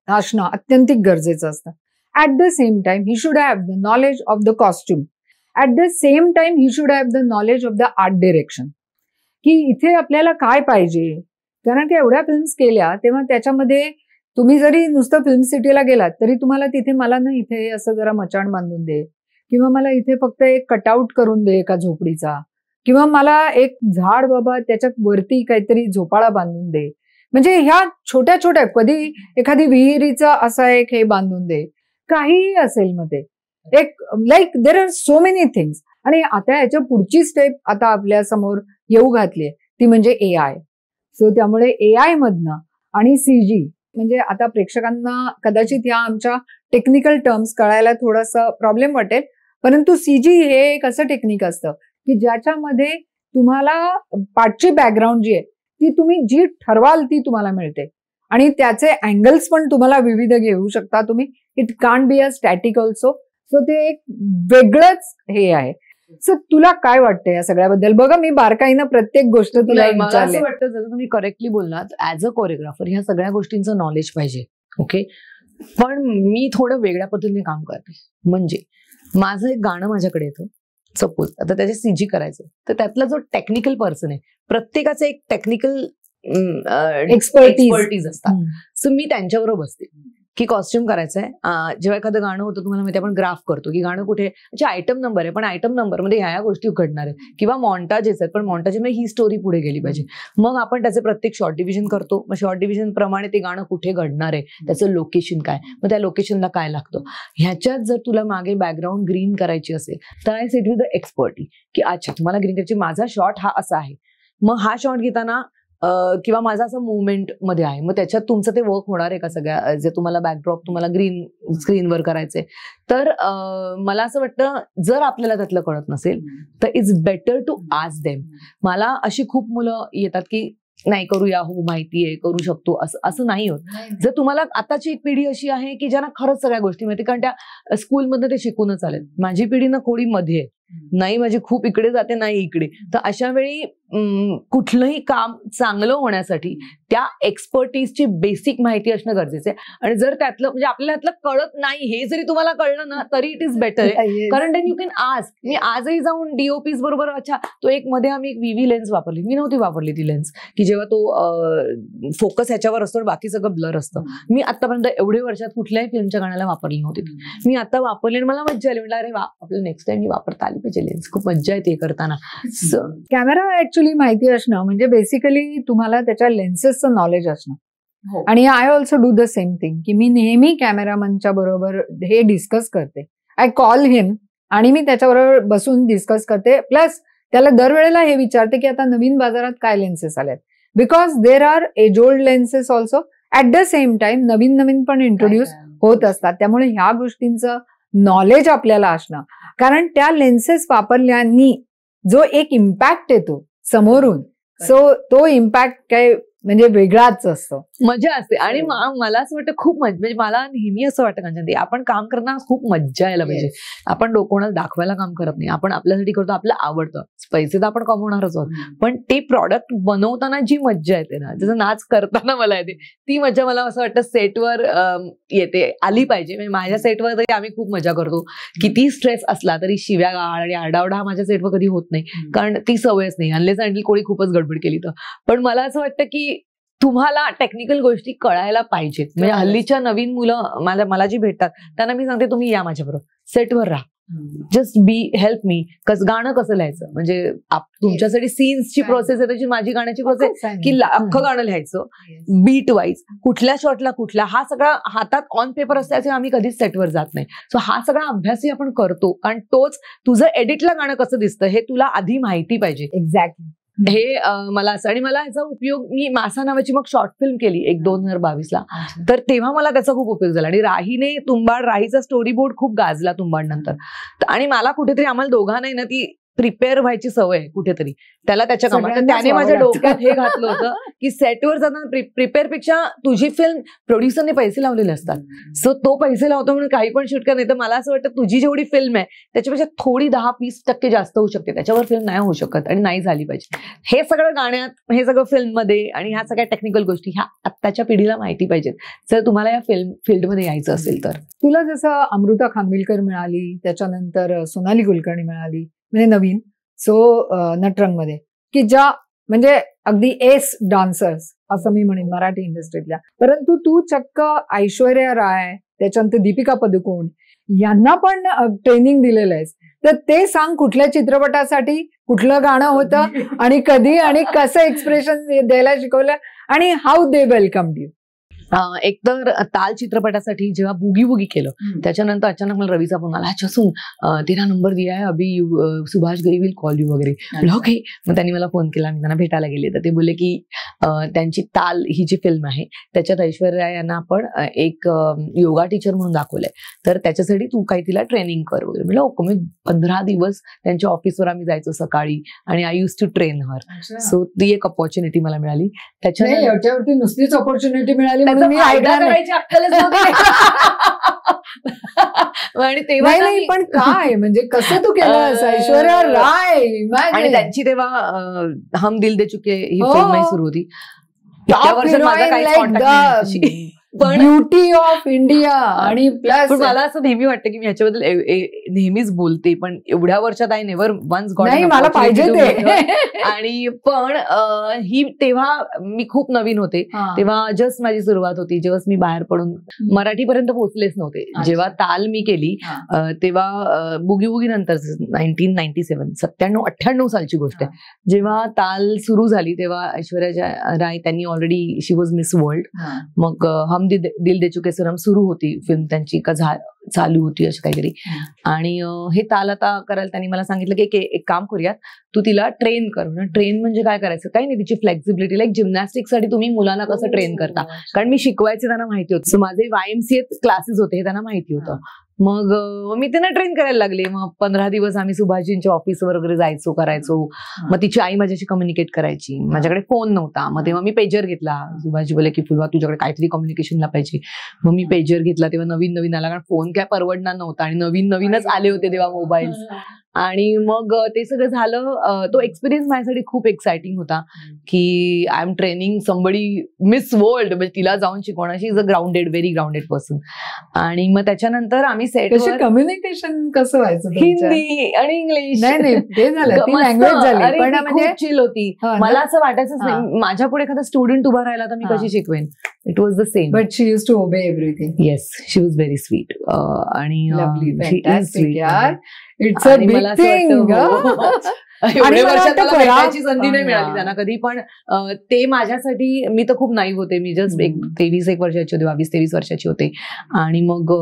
S2: असणं अत्यंतिक गरजेचं असतं. At the same time, he should have the knowledge of the costume. At the same time, he should have the knowledge of the art direction. की इथे आपल्याला काय पाहिजे, कारण की एवढ्या फिल्म्स केल्या तेव्हा त्याच्यामध्ये तुम्ही जरी नुसतं फिल्म सिटीला गेलात तरी तुम्हाला तिथे मला ना इथे असं जरा मचाण बांधून दे, किंवा मला इथे फक्त एक कटआउट करून दे एका झोपडीचा, किंवा मला एक झाड बाबा त्याच्यात वरती काहीतरी झोपाळा बांधून दे. म्हणजे ह्या छोट्या छोट्या, कधी एखादी विहिरीचा असा एक हे बांधून दे, काहीही असेल मध्ये एक, like there are so many things. आणि आता याच्या पुढची स्टेप आता आपल्या समोर येऊ घातली, ती म्हणजे AI. सो त्यामुळे AI मधनं आणि CG, म्हणजे आता प्रेक्षकांना कदाचित या आमच्या टेक्निकल टर्म्स कळायला थोडासा प्रॉब्लेम वाटेल, परंतु CG हे एक असं टेक्निक असतं की ज्याच्यामध्ये तुम्हाला पाठची बॅकग्राऊंड जी आहे ती तुम्ही जी ठरवाल ती तुम्हाला मिळते, आणि त्याचे अँगल्स पण तुम्हाला विविध घेऊ शकता तुम्ही. It can't be a static also. So ते एक वेगळंच हे आहे. सो तुला काय वाटतं या सगळ्याबद्दल? बघा मी बारकाईनं प्रत्येक गोष्ट तुला
S1: मला असं वाटतं, जसं तुम्ही करेक्टली बोललात, ऍज अ कोरिओग्राफर ह्या सगळ्या गोष्टींचं नॉलेज पाहिजे, ओके. पण मी थोडं वेगळ्या पद्धतीने काम करते. म्हणजे माझं एक गाणं माझ्याकडे येतं, सपोज आता त्याचे CG करायचं, तर त्यातला जो टेक्निकल पर्सन आहे, प्रत्येकाचं एक टेक्निकल एक्सपर्टीज असतात. सो मी त्यांच्याबरोबर बसते की कॉस्ट्युम करायचंय, जेव्हा एखादं गाणं होतं तुम्हाला माहिती आपण ग्राफ करतो की गाणं कुठे, अच्छा आयटम नंबर आहे, पण आयटम नंबर मध्ये ह्या गोष्टी घडणार आहे, किंवा मॉन्टाजेस आहेत पण मॉन्टाजेमध्ये ही स्टोरी पुढे गेली पाहिजे. मग आपण त्याचे प्रत्येक शॉर्ट डिव्हिजन करतो, मग शॉर्ट डिव्हिजन प्रमाणे ते गाणं कुठे घडणार आहे, त्याचं लोकेशन काय, मग त्या लोकेशनला काय लागतं. ह्याच्यात जर तुला मागे बॅकग्राऊंड ग्रीन करायची असेल तर I set with the expertise की अच्छा तुम्हाला ग्रीन करायची, माझा शॉट हा असा आहे, मग हा शॉट घेताना किंवा माझा असं मुवमेंट मध्ये आहे, मग त्याच्यात तुमचं ते वर्क होणार आहे का, सगळ्या जे तुम्हाला बॅकड्रॉप तुम्हाला ग्रीन स्क्रीनवर करायचंय. तर मला असं वाटतं जर आपल्याला त्यातलं कळत नसेल तर it's better to ask them. मला अशी खूप मुलं येतात की नाही करूया, हो माहितीये, करू शकतो, असं नाही होत. जर तुम्हाला आताची एक पिढी अशी आहे की ज्यांना खरंच सगळ्या गोष्टी माहिती, कारण त्या स्कूलमध्ये ते शिकूनच आलेत. माझी पिढी ना थोडी मध्ये आहे, नाही माझी खूप इकडे जाते नाही इकडे. तर अशा वेळी कुठलंही काम चांगलं होण्यासाठी त्या एक्सपर्टीजची बेसिक माहिती असणं गरजेचं आहे. आणि जर त्यातलं म्हणजे आपल्याला त्यातलं कळत नाही हे जरी तुम्हाला कळलं ना तरी इट इज बेटर आहे, कारण देन यू कॅन आस्क. मी आजही जाऊन डीओपीज बरोबर, अच्छा तो एक मध्ये आम्ही एक VV लेन्स वापरली, मी नव्हती वापरली ती लेन्स, की जेव्हा तो फोकस ह्याच्यावर असतो बाकी सगळं ब्लर असतं. मी आतापर्यंत एवढे वर्षात कुठल्याही फिल्मच्या गाण्याला वापरली नव्हती, मी आता वापरली आणि मला मज्जा आली. म्हटलं अरे वा, आपल्याला नेक्स्ट टाइम मी वापरता आली पाहिजे लेन्स, खूप मज्जा येते करताना.
S2: कॅमेरा ऍक्च्युली माहिती असणं म्हणजे बेसिकली तुम्हाला त्याच्या लेन्सेसचं नॉलेज असणं. आणि I also do the same thing की मी नेहमी कॅमेरामनच्या बरोबर हे डिस्कस करते. आय कॉल हिम आणि मी त्याच्याबरोबर बसून डिस्कस करते. प्लस त्याला दरवेळेला हे विचारते की आता नवीन बाजारात काय लेन्सेस आल्यात, because there are age old lenses also at the same time नवीन नवीन पण इंट्रोड्यूस होत असतात. त्यामुळे ह्या गोष्टींचं नॉलेज आपल्याला असणं, कारण त्या लेन्सेस वापरल्याने जो एक इम्पॅक्ट येतो समोरून, सो तो इम्पॅक्ट काय म्हणजे वेगळाच असतो,
S1: मजा असते. आणि मला असं वाटतं खूप म्हणजे मला नेहमी असं वाटतं कांचन, आपण काम करताना खूप मज्जा यायला पाहिजे. आपण कोणाला दाखवायला काम करत नाही, आपण आपल्यासाठी करतो, आपल्याला आवडतं. पैसे तर आपण कमवणारच आहोत, पण ते प्रॉडक्ट बनवताना जी मज्जा येते ना, जसं नाच करताना मला येते, ती मज्जा मला असं वाटतं सेटवर येते, आली पाहिजे. म्हणजे माझ्या सेटवर तरी आम्ही खूप मजा करतो. किती स्ट्रेस असला तरी शिव्या गाळ आणि आरडाओरडा माझ्या सेटवर कधी होत नाही, कारण ती सवयच नाही, अनलेस अँटिल कोणी खूपच गडबड केली तर. पण मला असं वाटतं की तुम्हाला टेक्निकल गोष्टी कळायला पाहिजेत. म्हणजे हल्लीच्या नवीन मुलं मला जी भेटतात त्यांना मी सांगते, तुम्ही या माझ्याबरोबर सेटवर राहा, जस्ट बी हेल्प मी. गाणं कसं लिहायचं, म्हणजे तुमच्यासाठी सीन्सची प्रोसेस आहे, त्याची माझी गाण्याची प्रोसेस की अख्खं गाणं लिहायचं बीट वाईज, कुठल्या शॉटला कुठला, हा सगळा हातात ऑन पेपर असल्याचे आम्ही कधीच सेटवर जात नाही. सो हा सगळा अभ्यासही आपण करतो, कारण तोच तुझं एडिटला गाणं कसं दिसतं हे तुला आधी माहिती पाहिजे.
S2: एक्झॅक्टली.
S1: हे मला असं, आणि मला ह्याचा उपयोग, मी मासा नावाची मग शॉर्ट फिल्म केली 2022ला, तर तेव्हा मला त्याचा खूप उपयोग झाला. आणि राहीचा स्टोरी बोर्ड खूप गाजला तुंबाड नंतर. आणि मला कुठेतरी, आम्हाला दोघांनाही ना ती प्रिपेअर व्हायची सवय कुठेतरी, त्याला त्याच्या कामात. तर त्याने माझ्या डोक्यात हे घातलं होतं की सेटवर जाताना प्रिपेअर पेक्षा तुझी फिल्म प्रोड्युसरने पैसे लावलेले असतात, सो तो पैसे लावतो म्हणून काही पण शूट कर. नाही तर मला असं वाटतं तुझी जेवढी फिल्म आहे त्याच्यापेक्षा थोडी 10-20% जास्त होऊ शकते, त्याच्यावर फिल्म नाही होऊ शकत आणि नाही झाली पाहिजे. हे सगळं गाण्यात, हे सगळं फिल्ममध्ये, आणि ह्या सगळ्या टेक्निकल गोष्टी ह्या आत्ताच्या पिढीला माहिती पाहिजेत जर तुम्हाला या फिल्म फील्डमध्ये यायचं असेल तर.
S2: तुला जसं अमृता खानविलकर मिळाली, त्याच्यानंतर सोनाली कुलकर्णी मिळाली, म्हणजे नवीन नटरंगमध्ये, की ज्या म्हणजे अगदी एस डान्सर्स असं मी म्हणेन मराठी इंडस्ट्रीतल्या, परंतु तू चक्क ऐश्वर्या राय, त्याच्यानंतर दीपिका पदुकोण यांना पण ट्रेनिंग दिलेलं आहेस. तर ते सांग, कुठल्या चित्रपटासाठी कुठलं गाणं होतं आणि कधी आणि कसं एक्सप्रेशन द्यायला शिकवलं, आणि हाऊ दे वेलकम्ड यू.
S1: एकतर ताल चित्रपटासाठी जेव्हा बुगी बुगी केलं, त्याच्यानंतर अचानक मला रवीचा फोन आला, असून तेरा नंबर दिया है अभी, Subhash Ghai will call you वगैरे. ओके. मग त्यांनी मला फोन केला, मी त्यांना भेटायला गेले, तर ते बोलले की त्यांची ताल ही जी फिल्म आहे त्याच्यात ऐश्वर्या राय यांना आपण एक योगा टीचर म्हणून दाखवलंय, तर त्याच्यासाठी तू काही तिला ट्रेनिंग कर वगैरे. म्हणजे ओके. मी 15 दिवस त्यांच्या ऑफिसवर आम्ही जायचो सकाळी, आणि I use to train her. So ती एक अपॉर्च्युनिटी मला मिळाली.
S2: त्याच्यावरती नुसतीच अपॉर्च्युनिटी मिळाली
S1: मी करायची अक्कलच नव्हती. आणि तेव्हा
S2: नाही, पण काय म्हणजे कसं तू केलं ऐश्वर्या राय,
S1: आणि त्यांची तेव्हा हम दिल दे चुके ही फिल्म सुरू होती. माझा काही कॉन्टॅक्ट नाही, पण
S2: ब्युटी ऑफ इंडिया. आणि प्लस
S1: मला असं नेहमी वाटतं की मी ह्याच्याबद्दल नेहमीच बोलते, पण एवढ्या वर्षात आय नेव्हर वन्स गॉट,
S2: मला पाहिजे ते.
S1: आणि पण ही तेव्हा मी खूप नवीन होते, तेव्हा जस्ट माझी सुरुवात होती, जस्ट मी बाहेर पडून मराठीपर्यंत पोहोचलेच नव्हते. जेव्हा ताल मी केली तेव्हा बुगी बुगी नंतर 1997 97-98 सालची गोष्ट आहे, जेव्हा ताल सुरू झाली तेव्हा ऐश्वर्या राय त्यांनी already, she was miss world. मग हम दिल दे चुके सनम सुरू होती फिल्म त्यांची, का चालू होती अशी काहीतरी. आणि हे ताल आता करायला त्यांनी मला सांगितलं की एक काम करूयात, तू तिला ट्रेन कर. ट्रेन म्हणजे काय करायचं, काही नाही, तिची फ्लेक्झिबिलिटी, लाईक जिम्नॅस्टिक्ससाठी तुम्ही मुलांना कसं ट्रेन करता, कारण मी शिकवायचे त्यांना माहिती होतं. सो माझे YMCA क्लासेस होते हे त्यांना माहिती होतं. मग मी त्यांना ट्रेन करायला लागले. मग 15 दिवस आम्ही सुभाषजींच्या ऑफिसवर वगैरे जायचो, करायचो. मग तिची आई माझ्याशी कम्युनिकेट करायची, माझ्याकडे फोन नव्हता. मग तेव्हा मी पेजर घेतला. सुभाषजी बोलले की फुलवा तुझ्याकडे काहीतरी कम्युनिकेशनला पाहिजे. मग मी पेजर घेतला. तेव्हा नवीन आला, कारण फोन काय परवडणार नव्हता, आणि नवीनच आले होते तेव्हा मोबाईल्स. आणि मग ते सगळं झालं. तो एक्सपिरियन्स माझ्यासाठी खूप एक्साइटिंग होता की I am training somebody Miss World, म्हणजे तिला जाऊन शिकवणं. She is a very grounded person. आणि मग त्याच्यानंतर आम्ही सेटवर
S2: कम्युनिकेशन कसं व्हायचं,
S1: हिंदी आणि इंग्लिश,
S2: ते झालं, ती लँग्वेज झाली, पण म्हणजे
S1: चिल होती. मला असं वाटायचंच नाही माझ्या पुढे एखादा स्टुडंट उभा राहिला तर मी कशी शिकवेन. It was the same,
S2: but she use to obey everything.
S1: Yes, she was very sweet. आणि
S2: इट्स अ बिग थिंग.
S1: एवढे वर्षात मला भेटायची संधी नाही मिळाली त्यांना कधी, पण ते माझ्यासाठी, मी तर खूप नाईव्ह होते. मी जस्ट 23-1 वर्षाची होते, 22-23 वर्षाची होते. आणि मग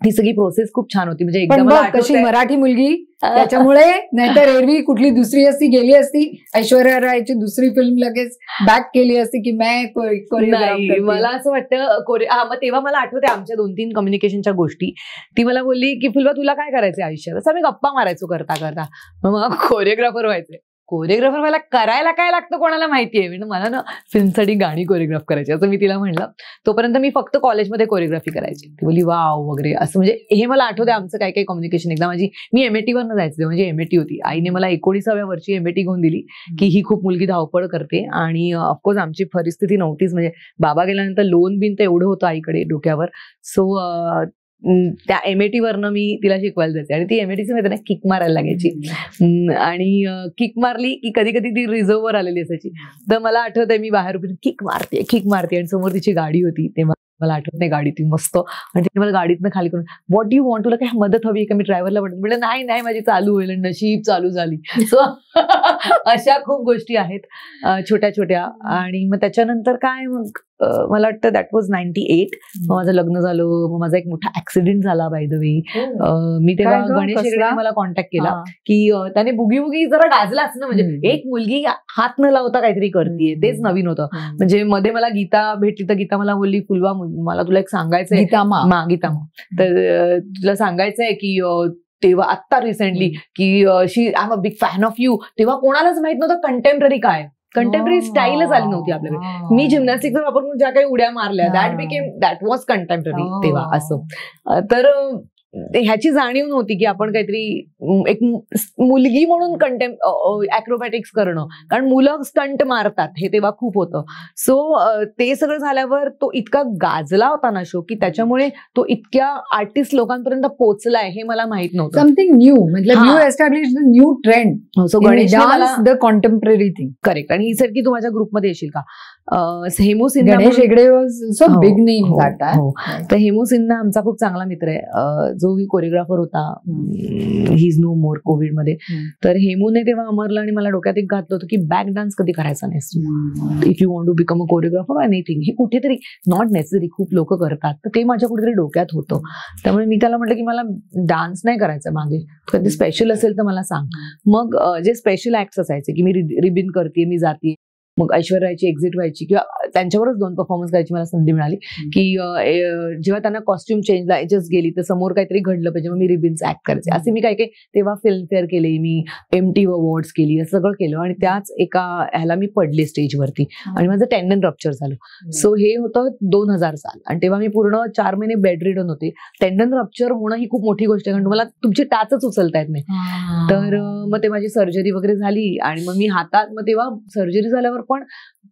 S1: ती सगळी प्रोसेस खूप छान होती. म्हणजे एकदा
S2: पण
S1: मला
S2: बघ कशी
S1: आठवतंय-
S2: मराठी मुलगी त्याच्यामुळे, नाहीतर एरवी कुठली दुसरी असती गेली असती, ऐश्वर्या रायची दुसरी फिल्म लगेच बॅक केली असती की मैं कोरिओग्राफ
S1: नाही,
S2: करते.
S1: मला असं वाटतं मग तेव्हा मला आठवते आमच्या 2-3 कम्युनिकेशनच्या गोष्टी. ती मला बोलली की फुलवा तुला काय करायचंय आयुष्यात? असं आम्ही गप्पा मारायचो करता करता. मग मला कोरिओग्राफर व्हायचंय. कोरिओग्राफर व्हायला करायला काय लागतं कोणाला माहितीये, म्हणजे मला ना फिल्मसाठी गाणी कोरिओग्राफ करायची असं मी तिला म्हणलं. तोपर्यंत मी फक्त कॉलेजमध्ये कोरिओग्राफी करायची. ती बोलली वाव वगैरे असं. म्हणजे हे मला आठवते आमचं काही काही कम्युनिकेशन. एकदा मी MAT वरनं जायचे, म्हणजे MAT होती. आईने मला 19व्या वर्षी MAT घेऊन दिली की ही खूप मुलगी धावपळ करते. आणि ऑफकोर्स आमची परिस्थिती नव्हतीच, म्हणजे बाबा गेल्यानंतर लोन बिन तर एवढं होतं आईकडे डोक्यावर. सो त्या MAT वरनं मी तिला शिकवायला जायचे. आणि ती MATची माहिती ना किक मारायला लागायची. आणि किक मारली की कधी कधी ती रिझर्व्हवर आलेली असायची. तर मला आठवतंय मी बाहेर उभी किक मारते आणि समोर तिची गाडी होती. तेव्हा मला आठवत नाही गाडी ती मस्त. आणि तिने मला गाडीतनं खाली करून व्हॉट डू यू वॉन्ट, तुला काय मदत हवी का? मी ड्रायव्हरला म्हटलं नाही माझी चालू होईल. नशीब चालू झाली. सो अशा खूप गोष्टी आहेत छोट्या छोट्या. आणि मग त्याच्यानंतर काय मग मला वाटतं दॅट वॉज 98. मग माझं लग्न झालं. मग माझा एक मोठा ऍक्सिडेंट झाला बाय द वे. मी तेव्हा
S2: काय गं,
S1: गणेश
S2: कसला?
S1: हेगडेने मला कॉन्टॅक्ट केला की त्याने बुगी जरा गाजलाच ना, म्हणजे एक मुलगी हात न लावता काहीतरी करतीये, तेच नवीन होतं. म्हणजे मध्ये मला गीता भेटली तर गीता मला बोलली फुलवा मला तुला एक सांगायचंय. गीता मा तर तुला सांगायचंय की तेव्हा आत्ता रिसेंटली की she I am a big fan of you. तेव्हा कोणालाच माहित नव्हतं कंटेम्पररी काय, कंटेम्पररी स्टाईलच आली नव्हती आपल्याकडे. मी जिम्नॅस्टिकचा वापर करून ज्या काही उड्या मारल्या दॅट वॉज कंटेम्पररी तेव्हा असं. तर ह्याची जाणीव नव्हती की आपण काहीतरी एक मुलगी म्हणून अॅक्रोबॅटिक्स करणं, कारण मुलं स्टंट मारतात हे तेव्हा खूप होतं. सो ते सगळं झाल्यावर तो इतका गाजला होता ना शो की त्याच्यामुळे तो इतक्या आर्टिस्ट लोकांपर्यंत पोहोचलाय हे मला माहित नव्हतं.
S2: समथिंग न्यू, म्हणजे new establish the new trend.
S1: So Ganesh
S2: the contemporary thing.
S1: Correct. आणि ही सर की तू माझ्या ग्रुपमध्ये येशील का? Hemu Sinha,
S2: Ganesh Hegde was so big name.
S1: तर हेमू सिन्हा आमचा खूप चांगला मित्र आहे, जो ही कोरिओग्राफर होता. ही इज नो मोर कोविडमध्ये. तर हेमूने तेव्हा अमरला आणि मला डोक्यात एक घातलं होतं की बॅक डान्स कधी करायचा नाही. If you want to become a choreographer anything, हे कुठेतरी नॉट नेसेसरी खूप लोक करतात, तर ते माझ्या कुठेतरी डोक्यात होतं. त्यामुळे मी त्याला म्हटलं की मला डान्स नाही करायचा मागे, कधी स्पेशल असेल तर मला सांग. मग जे स्पेशल ऍक्ट्स असायचे की मी रिबिन करते, मी जाते, मग ऐश्वर्या रायची एक्झिट व्हायची किंवा त्यांच्यावरच 2 परफॉर्मन्स करायची मला संधी मिळाली की जेव्हा त्यांना कॉस्ट्युम चेंजला एजस्ट गेली तर समोर काहीतरी घडलं पाहिजे, मग मी रिबिन्स ऍक्ट करायचे. असे मी काही तेव्हा फिल्मफेअर केले, मी MTV अवॉर्ड्स केली, असं सगळं केलं. आणि त्याच एका ह्याला मी पडले स्टेजवरती आणि माझं टेंडन रप्चर झालं. सो हे होतं 2000 साल. आणि तेव्हा मी पूर्ण 4 महिने बेड रिडन होते. टेंडन रप्चर होणं ही खूप मोठी गोष्ट आहे, कारण तुम्हाला तुमची टाचच उचलता येत नाही. तर मग ते माझी सर्जरी वगैरे झाली आणि मग मी हातात, मग तेव्हा सर्जरी झाल्यावर पण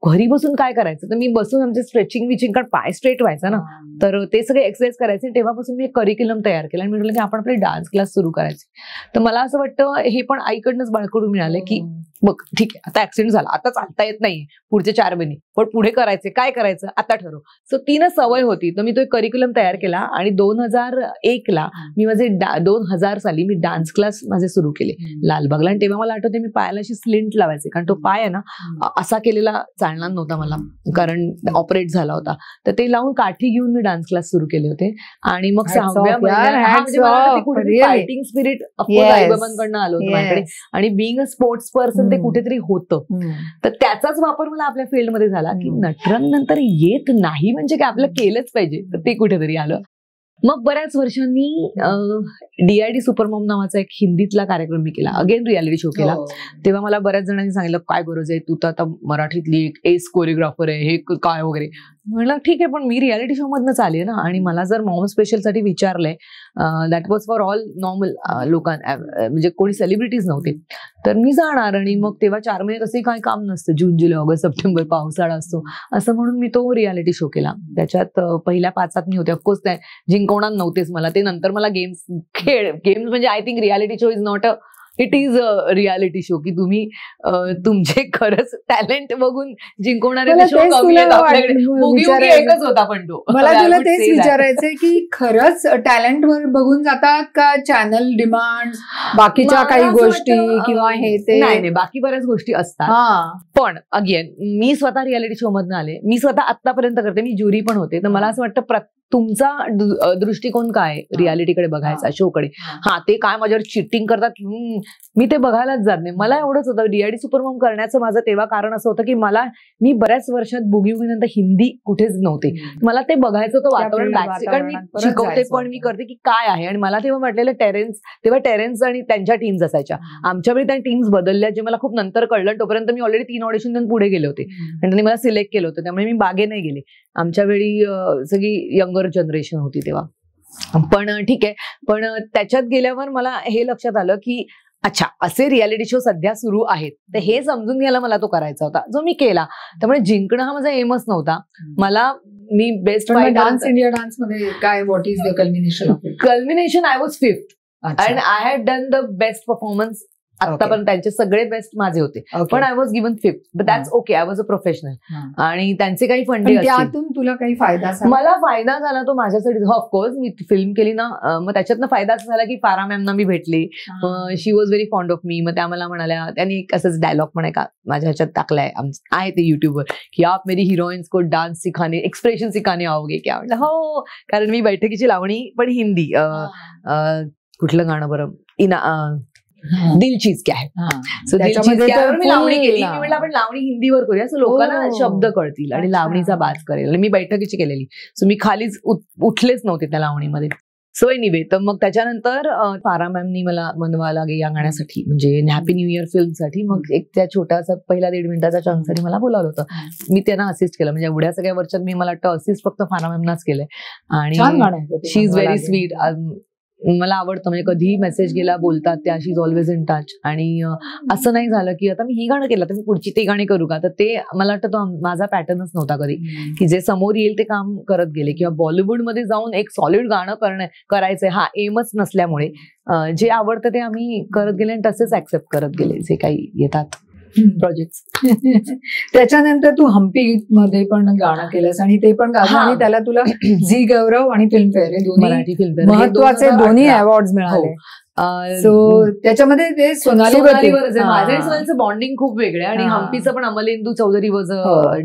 S1: घरी बसून काय करायचं, तर मी बसून आमचे स्ट्रेचिंग विचिंग, कारण पाय स्ट्रेट व्हायचा ना, तर ते सगळे एक्सरसाइज करायचे. तेव्हापासून मी एक करिक्युलम तयार केला आणि म्हटलं की आपण आपले डान्स क्लास सुरू करायचे. तर मला असं वाटतं हे पण आईकडनंच बाळकडून मिळाले की मग ठीक आहे, आता ऍक्सिडेंट झाला, आता चालता येत नाही पुढचे 4 महिने, पण पुढे करायचे, काय करायचं आता ठरव. सो ती ना सवय होती, तर मी तो एक करिक्युलम तयार केला. आणि 2001ला मी माझे 2000 साली मी डान्स क्लास माझे सुरू केले लालबागला. आणि तेव्हा मला आठवते मी पायाला अशी स्लिंट लावायचे, कारण तो पाय आहे ना असा केलेला चालणार नव्हता मला, कारण ऑपरेट झाला होता. तर ते लावून काठी घेऊन मी डान्स क्लास सुरू केले होते. आणि मग 6व्या महिन्यात फायटिंग स्पिरिट आईबाबांकडनं आलं होतं माझ्याकडे. आणि बिईंग अ स्पोर्ट्स पर्सन ते कुठेतरी होतं. तर त्याचाच वापर मला आपल्या फील्डमध्ये झाला की नटरंग नंतर येत नाही म्हणजे काय, आपलं केलंच पाहिजे, तर ते कुठेतरी आलं. मग बऱ्याच वर्षांनी DID सुपरमॉम नावाचा एक हिंदीतला कार्यक्रम मी केला, अगेन रियालिटी शो केला. तेव्हा मला बऱ्याच जणांनी सांगितलं काय गरज आहे, तू तर आता मराठीतली एक एस कोरिओग्राफर आहे, हे काय वगैरे. म्हटलं ठीक आहे, पण मी रियालिटी शो मधनच आली ना, आणि मला जर मॉम स्पेशल साठी विचारलंय, that was for all normal लोकांना, म्हणजे कोणी सेलिब्रिटीज नव्हते, तर मी जाणार. आणि मग तेव्हा 4 महिने तसे काही काम नसतं, जून जुलै ऑगस्ट सप्टेंबर पावसाळा असतो, असं म्हणून मी तो रियालिटी शो केला. त्याच्यात पहिल्या 5 मी होते. ऑफकोर्स त्या जिंकवणार नव्हतेच मला, ते नंतर मला गेम्स म्हणजे I think reality show is not it is a reality show की तुम्ही तुमचे खरंच टॅलेंट बघून जिंकवणारे शो कमी आहेत आपल्याकडे. एकच होता पण तो.
S2: मला तुला तेच विचारायचंय की खरंच टॅलेंट वर बघून जातात का चॅनल डिमांड, बाकीच्या काही गोष्टी किंवा हे ते?
S1: नाही, बाकी बऱ्याच गोष्टी असतात. पण अगेन मी स्वतः रियालिटी शो मधून आले, मी स्वतः आतापर्यंत करते, मी ज्युरी पण होते. तर मला असं वाटतं तुमचा दृष्टिकोन काय रियालिटीकडे बघायचा, शोकडे. हा, ते काय माझ्यावर चिटिंग करतात मी ते बघायलाच जात नाही. मला एवढंच होतं रियालिटी सुपरमॉम करण्याचं माझं तेव्हा कारण असं होतं की मी बऱ्याच वर्षात बुगी नंतर हिंदी कुठेच नव्हते. मला ते बघायचं होतं वातावरण कारण मी शिकवते पण मी करते की काय आहे. आणि मला तेव्हा वाटलेलं टेरेन्स आणि त्यांच्या टीम्स असायच्या. आमच्या वेळी त्या टीम्स बदलल्या, जे मला खूप नंतर कळलं. तोपर्यंत मी ऑलरेडी 3 ऑडिशन देऊन पुढे गेले होते आणि त्यांनी मला सिलेक्ट केलं होतं. त्यामुळे मी बागे नाही गेले. आमच्या वेळी सगळी यंगर जनरेशन होती तेव्हा. पण ठीक आहे. पण त्याच्यात गेल्यावर मला हे लक्षात आलं की अच्छा, असे रियालिटी शो सध्या सुरू आहेत, तर हे समजून घ्यायला मला तो करायचा होता, जो मी केला. त्यामुळे जिंकणं हा माझा एमच नव्हता. मी बेस्ट
S2: डान्स इंडिया डान्स मध्ये काय, what is the
S1: culmination I was 5th and I had done the best performance. आतापर्यंत त्यांचे सगळे बेस्ट माझे होते, पण I was given 5th, but that's okay. I was a professional आणि त्यांचे काही फंडे
S2: त्यातून तुला काही फायदा झाला?
S1: मला फायदा झाला तो माझ्यासाठी. ऑफकोर्स मी फिल्म केली ना, मग त्याच्यातनं फायदा असा झाला की फारा मॅमना मी भेटले. She was very fond of me. मग त्या मला म्हणाल्या, त्यांनी असंच डायलॉग पण माझ्या ह्याच्यात टाकलाय, आहे ते युट्यूबवर, की आप मेरी हिरोइन्स को डान्स सिखाने, एक्सप्रेशन सिखाने आओगे क्या. म्हटलं हो, कारण मी बैठकीची लावणी पण हिंदी. कुठलं गाणं बरं, दिल चीज क्या है. सो दिल चीज क्या है मी लावणी केली. मी म्हटलं आपण लावणी हिंदीवर करूया, सो लोकांना शब्द कळतील आणि लावणीचा बाज करेल. आणि मी बैठकीची केलेली, सो मी खालीच उठलेच नव्हते त्या लावणीमध्ये. सो एनिवे, तर मग त्याच्यानंतर फारा मॅमनी मला मनवा लागे या गाण्यासाठी, म्हणजे हॅपी न्यू इयर फिल्मसाठी, मग एक त्या छोटासा पहिला 1.5 मिनिटाच्या चान्ससाठी मला बोलावलं होतं. मी त्यांना असिस्ट केलं. म्हणजे एवढ्या सगळ्या वर्षात मी, मला वाटतं असिस्ट फक्त फारा मॅमनाच केलंय. आणि शी इज व्हेरी स्वीट. मला आवडतं, म्हणजे कधीही मेसेज गेला बोलतात त्या, शी इज ऑलवेज इन टच. आणि असं नाही झालं की आता मी ही गाणं केलं तर मी पुढची ते गाणी करू का, तर ते मला वाटतं तो माझा पॅटर्नच नव्हता कधी, की जे समोर येईल ते काम करत गेले. किंवा बॉलिवूडमध्ये जाऊन एक सॉलिड गाणं करायचंय हा एमच नसल्यामुळे जे आवडतं ते आम्ही करत गेले आणि तसेच ऍक्सेप्ट करत गेले जे काही येतात प्रोजेक्ट.
S2: त्याच्यानंतर तू हम्पी मध्ये पण गाणं केलंस आणि ते पण गाणं, आणि त्याला तुला झी गौरव आणि फिल्मफेअर हे दोन्ही
S1: मराठी फिल्मफेअर
S2: महत्वाचे दोन्ही अवॉर्ड मिळाले. सो त्याच्यामध्ये ते सोनाली
S1: माझं बॉन्डिंग खूप वेगळं आहे. आणि हम्पीचं पण अमलेंदू चौधरी वॉज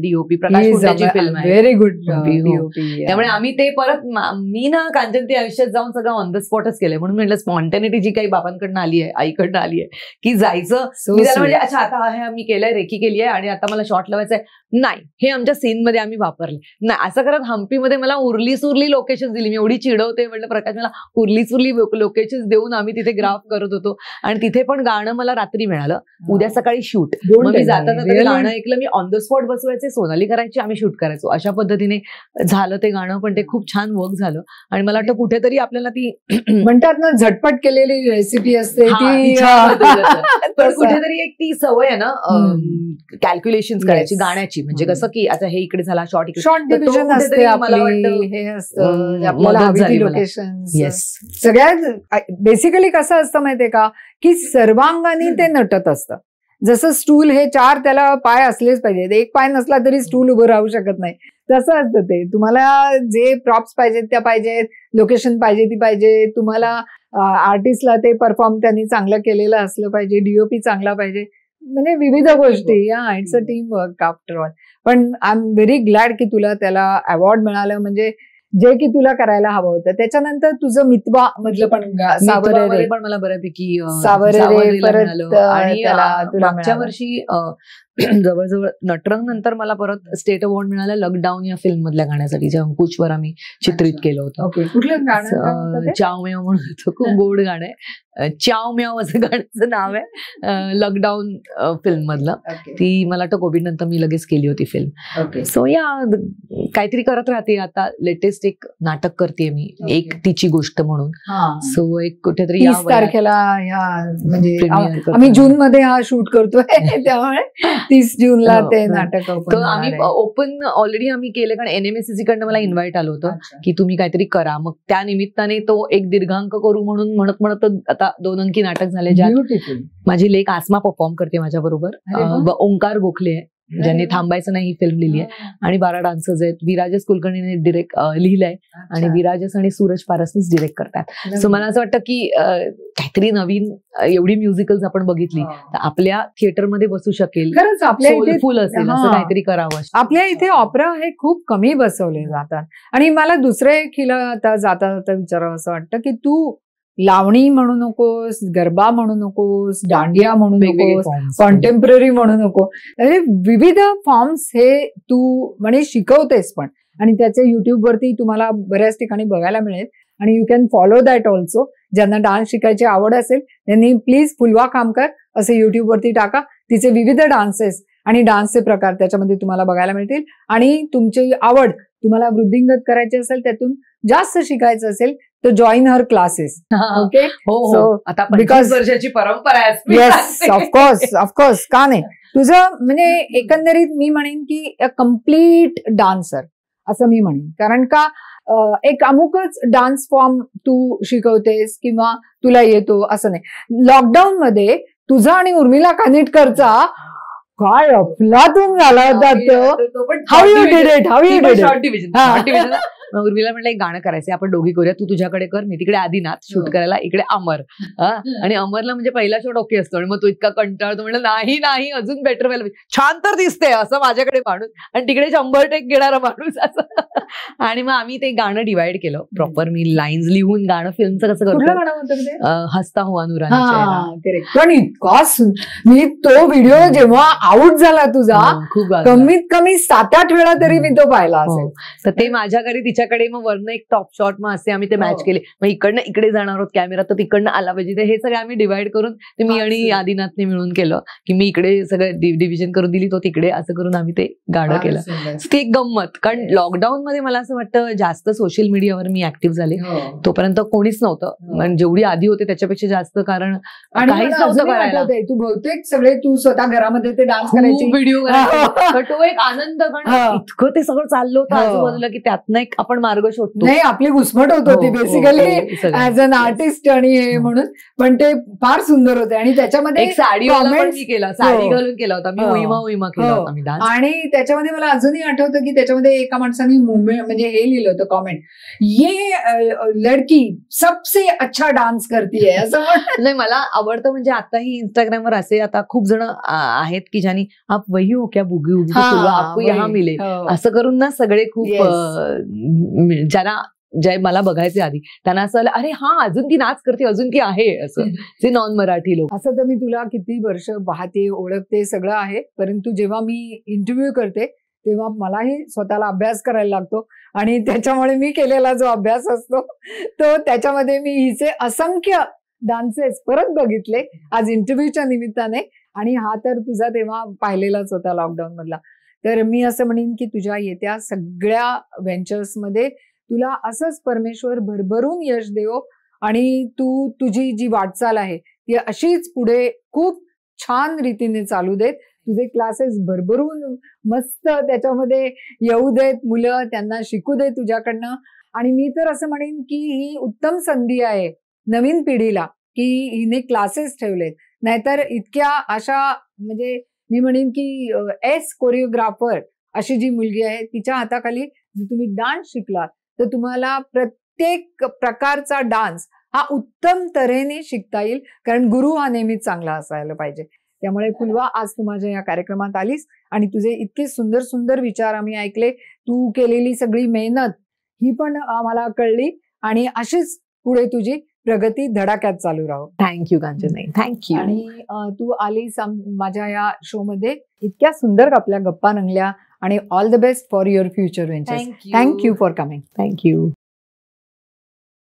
S1: डीओपी, प्रकाश पुंटेची फिल्म आहे,
S2: व्हेरी गुड.
S1: त्यामुळे आम्ही ते परत, मी ना कांचन ते आयुष्यात जाऊन सगळं ऑन द स्पॉटच केलंय. म्हणून म्हटलं स्पॉन्टॅनिटी जी काही बाबांकडनं आली आहे, आईकडनं आली आहे, की जायचं म्हणजे अच्छा आता हे मी केलंय, रेखी केली आहे आणि आता मला शॉट लावायचा आहे, नाही हे आमच्या सीन मध्ये आम्ही वापरले नाही. असं करत हम्पीमध्ये मला उरली सुरली लोकेशन दिली. मी एवढी चिडवते, म्हटलं प्रकाश मला उरली सुरली लोकेशन देऊन आम्ही तिथे ग्राफ करत होतो. आणि तिथे पण गाणं मला रात्री मिळालं, उद्या सकाळी शूट. मग मी जाता गाणं ऐकलं, मी ऑन द स्पॉट बसवायचे, सोनाली करायची, आम्ही शूट करायचो. अशा पद्धतीने झालं ते गाणं, पण ते खूप छान वर्क झालं. आणि मला वाटतं कुठेतरी आपल्याला ती
S2: म्हणतात ना झटपट केलेली रेसिपी असते ती,
S1: पण कुठेतरी एक ती सवय आहे ना कॅल्क्युलेशन करायची गाण्याची. म्हणजे कसं की आता हे इकडे झाला शॉर्ट
S2: डिव्हिजन असते आपली, हे असतं आपल्याला लोकेशन. सगळ्यात बेसिकली कसं असतं माहितीये का, की सर्वांगाने ते नटत असतं. जसं स्टूल हे 4 त्याला पाय असलेच पाहिजेत, एक पाय नसला तरी स्टूल उभं राहू शकत नाही, तसं असतं ते. तुम्हाला जे प्रॉप्स पाहिजेत त्या पाहिजेत, लोकेशन पाहिजे ती पाहिजे, तुम्हाला आर्टिस्टला ते परफॉर्म त्यांनी चांगलं केलेलं असलं पाहिजे, डीओपी चांगला पाहिजे, म्हणजे विविध गोष्टी. It's a team work after all. पण आय एम व्हेरी ग्लॅड की तुला त्याला अवॉर्ड मिळालं, म्हणजे जे की तुला करायला हवं होतं. त्याच्यानंतर तुझं मितवा मधलं पण सावरे
S1: पण मला बऱ्यापैकी
S2: सावरे परत,
S1: आणि मागच्या वर्षी जवळजवळ नटरंग नंतर मला परत स्टेट अवॉर्ड मिळाला लॉकडाऊन या फिल्म मधल्या गाण्यासाठी, जे अंकुशवर आम्ही चित्रित केलं होतं.
S2: कुठलं गाणं?
S1: चाव म्याव म्हणून होतं, खूप गोड गाणं आहे. चाव म्याव असं गाण्याचं नाव आहे, लॉकडाऊन फिल्म मधलं. ती मला वाटतं कोविड नंतर मी लगेच केली होती फिल्म. सो या काहीतरी करत राहते. आता लेटेस्ट एक नाटक करते मी, एक तिची गोष्ट म्हणून. सो एक कुठेतरी
S2: 30 तारखेला म्हणजे आम्ही जून मध्ये हा शूट करतोय, त्यामुळे 30 जूनला ते नाटक
S1: आम्ही ओपन ऑलरेडी आम्ही केलं, कारण NMSCC कडनं मला इन्व्हाइट आलं होतं की तुम्ही काहीतरी करा. मग त्या निमित्ताने तो एक दीर्घांक करू म्हणून म्हणत आता 2 अंकी नाटक झाले, ज्यात माझी लेक आसमा परफॉर्म करते माझ्या बरोबर, ओंकार गोखले आहे ज्यांनी थांबायचं नाही ही फिल्म लिहिली आहे, आणि 12 डान्सर्स आहेत. विराजस कुलकर्णीने डिरेक्ट लिहिलंय आणि विराजस आणि सूरज पारसनेच डिरेक्ट करतात. सो मला असं वाटतं की काहीतरी नवीन, एवढी म्युझिकल्स आपण बघितली तर आपल्या थिएटरमध्ये बसू शकेल,
S2: खरंच आपल्या इथे
S1: फुल असेल असं काहीतरी करावं.
S2: आपल्या इथे ऑपरा हे खूप कमी बसवले जातात. आणि मला दुसरं एक हिला आता जाता जाता विचारावं असं वाटतं की तू लावणी म्हणू नकोस, गरबा म्हणू नकोस, दांडिया म्हणू नकोस, कॉन्टेम्पररी म्हणू नको, अरे विविध फॉर्म्स हे तू म्हणजे शिकवतेस पण, आणि त्याचे युट्यूब वरती तुम्हाला बऱ्याच ठिकाणी बघायला मिळेल. आणि you can follow that also. ज्यांना डान्स शिकायची आवड असेल त्यांनी प्लीज फुलवा कामकर असे युट्यूब वरती टाका. तिचे विविध डान्सेस आणि डान्सचे प्रकार त्याच्यामध्ये तुम्हाला बघायला मिळतील. आणि तुमची आवड तुम्हाला वृद्धिंगत करायची असेल, त्यातून जास्त शिकायचं असेल तर जॉईन हर क्लासेस. ओके,
S1: आता 25 वर्षाची परंपरा आहे.
S2: येस, ऑफकोर्स का नाही. तुझं म्हणजे एकंदरीत मी म्हणेन की अ कम्प्लीट डान्सर असं मी म्हणेन. कारण का एक अमुकच डान्स फॉर्म तू शिकवतेस किंवा तुला येतो असं नाही. लॉकडाऊन मध्ये तुझा आणि उर्मिला कानिटकरचा काय अफलातून झाला होता तो. How you did it.
S1: Short division. Urmila म्हटलं एक गाणं करायचंय, आपण दोघी करूया, तू तुझ्याकडे कर, मी तिकडे आदिनाथ शूट करायला, इकडे अमर. आणि अमरला म्हणजे पहिला शॉट ओके असतो आणि मग तो इतका कंटाळतो, म्हणलं नाही अजून बेटर व्हायला, छान तर दिसते असं माझ्याकडे माणूस, आणि तिकडे 100 टेक घेणारा माणूस असं. आणि मग आम्ही ते गाणं डिवाइड केलं प्रॉपर. मी लाईन्स लिहून गाणं फिल्मचं कसं करतो, हसता हुआ नूरानी.
S2: पण इतका मी तो व्हिडिओ जेव्हा आउट झाला तुझा,
S1: खूप
S2: कमीत कमी 7-8 वेळा तरी मी तो पाहिला असेल.
S1: तर ते माझ्या घरी तिच्याकडे, मग वरनं एक टॉप शॉट मग असे आम्ही ते मॅच केले. मग इकडनं इकडे जाणार आहोत कॅमेरा, तर तिकडनं आला पाहिजे. हे सगळं आम्ही डिवाइड करून ते मी आणि आदिनाथने मिळून केलं की मी इकडे सगळं डिव्हिजन करून दिली, तो तिकडे, असं करून आम्ही ते गाणं केलं. ते एक गंमत. कारण लॉकडाऊन मध्ये मला असं वाटतं जास्त सोशल मीडियावर मी ऍक्टिव्ह झाले. तोपर्यंत कोणीच नव्हतं, म्हणजे जेवढी आधी होते त्याच्यापेक्षा जास्त, कारण काहीच नव्हतं करायला.
S2: तू बहुतेक सगळे तू स्वतः घरामध्ये ते डान्स करायचे,
S1: व्हिडिओ करायचे, तो एक आनंद. कारण इतकं ते सगळं चाललं होतं आजूबाजूला की त्यातनं एक आपण मार्ग शोधतो.
S2: नाही, आपली घुसमट होत होती बेसिकली ऍज अन आर्टिस्ट आणि हे म्हणून, पण ते फार सुंदर होते. आणि त्याच्यामध्ये
S1: एक साडी केला, साडी घालून केला होता मी, उईमा केला होता मी डान्स.
S2: आणि त्याच्यामध्ये मला अजूनही आठवतं की त्याच्यामध्ये एका माणसाने मुवमेंट म्हणजे हे लिहिलं होतं कॉमेंट, ये लडकी सबसे अच्छा डान्स करती है असं.
S1: नाही, मला आवडतं म्हणजे आताही इंस्टाग्रामवर असे आता खूप जण आहेत की ज्यांनी आप वही हो क्या बुगी उगी आपको यहाँ मिले असं करून ना सगळे खूप ज्यांना मला बघायचे आधी त्यांना असं आलं, अरे हा अजून ती नाच करते, अजून ती आहे असं. जे नॉन मराठी लोक.
S2: असं तर मी तुला किती वर्ष पाहते, ओळखते, सगळं आहे. परंतु जेव्हा मी इंटरव्ह्यू करते तेव्हा मलाही स्वतःला अभ्यास करायला लागतो, आणि त्याच्यामुळे मी केलेला जो अभ्यास असतो तो त्याच्यामध्ये मी हिचे असंख्य डान्सेस परत बघितले आज इंटरव्ह्यूच्या निमित्ताने. आणि हा तर तुझा तेव्हा पाहिलेलाच होता लॉकडाऊन मधला. तर मी असं म्हणेन की तुझ्या येत्या सगळ्या व्हेंचर्समध्ये तुला असंच परमेश्वर भरभरून यश देवो, आणि तू तुझी जी वाटचाल आहे ती अशीच पुढे खूप छान रीतीने चालू देत. तुझे क्लासेस भरभरून मस्त त्याच्यामध्ये येऊ देत, मुलं त्यांना शिकू दे तुझ्याकडनं. आणि मी तर असं म्हणेन की ही उत्तम संधी आहे नवीन पिढीला की हिने क्लासेस ठेवलेत. नाहीतर इतक्या अशा म्हणजे मी म्हणेन की कोरिओग्राफर अशी जी मुलगी आहे तिच्या हाताखाली जर तुम्ही डान्स शिकलात तर तुम्हाला प्रत्येक प्रकारचा डान्स हा उत्तम तऱ्हेने शिकता येईल, कारण गुरु हा नेहमीच चांगला असायला पाहिजे. त्यामुळे फुलवा, आज तू माझ्या या कार्यक्रमात आलीस आणि तुझे इतके सुंदर सुंदर विचार आम्ही ऐकले. तू केलेली सगळी मेहनत ही पण आम्हाला कळली, आणि अशीच पुढे तुझी प्रगती धडाक्यात चालू राहो.
S1: Thank you Kanchan, thank you.
S2: आणि तू आलीस माझ्या या शो मध्ये, इतक्या सुंदर आपल्या गप्पा रंगल्या, आणि all the best for your future ventures. Thank you for coming.
S1: Thank you.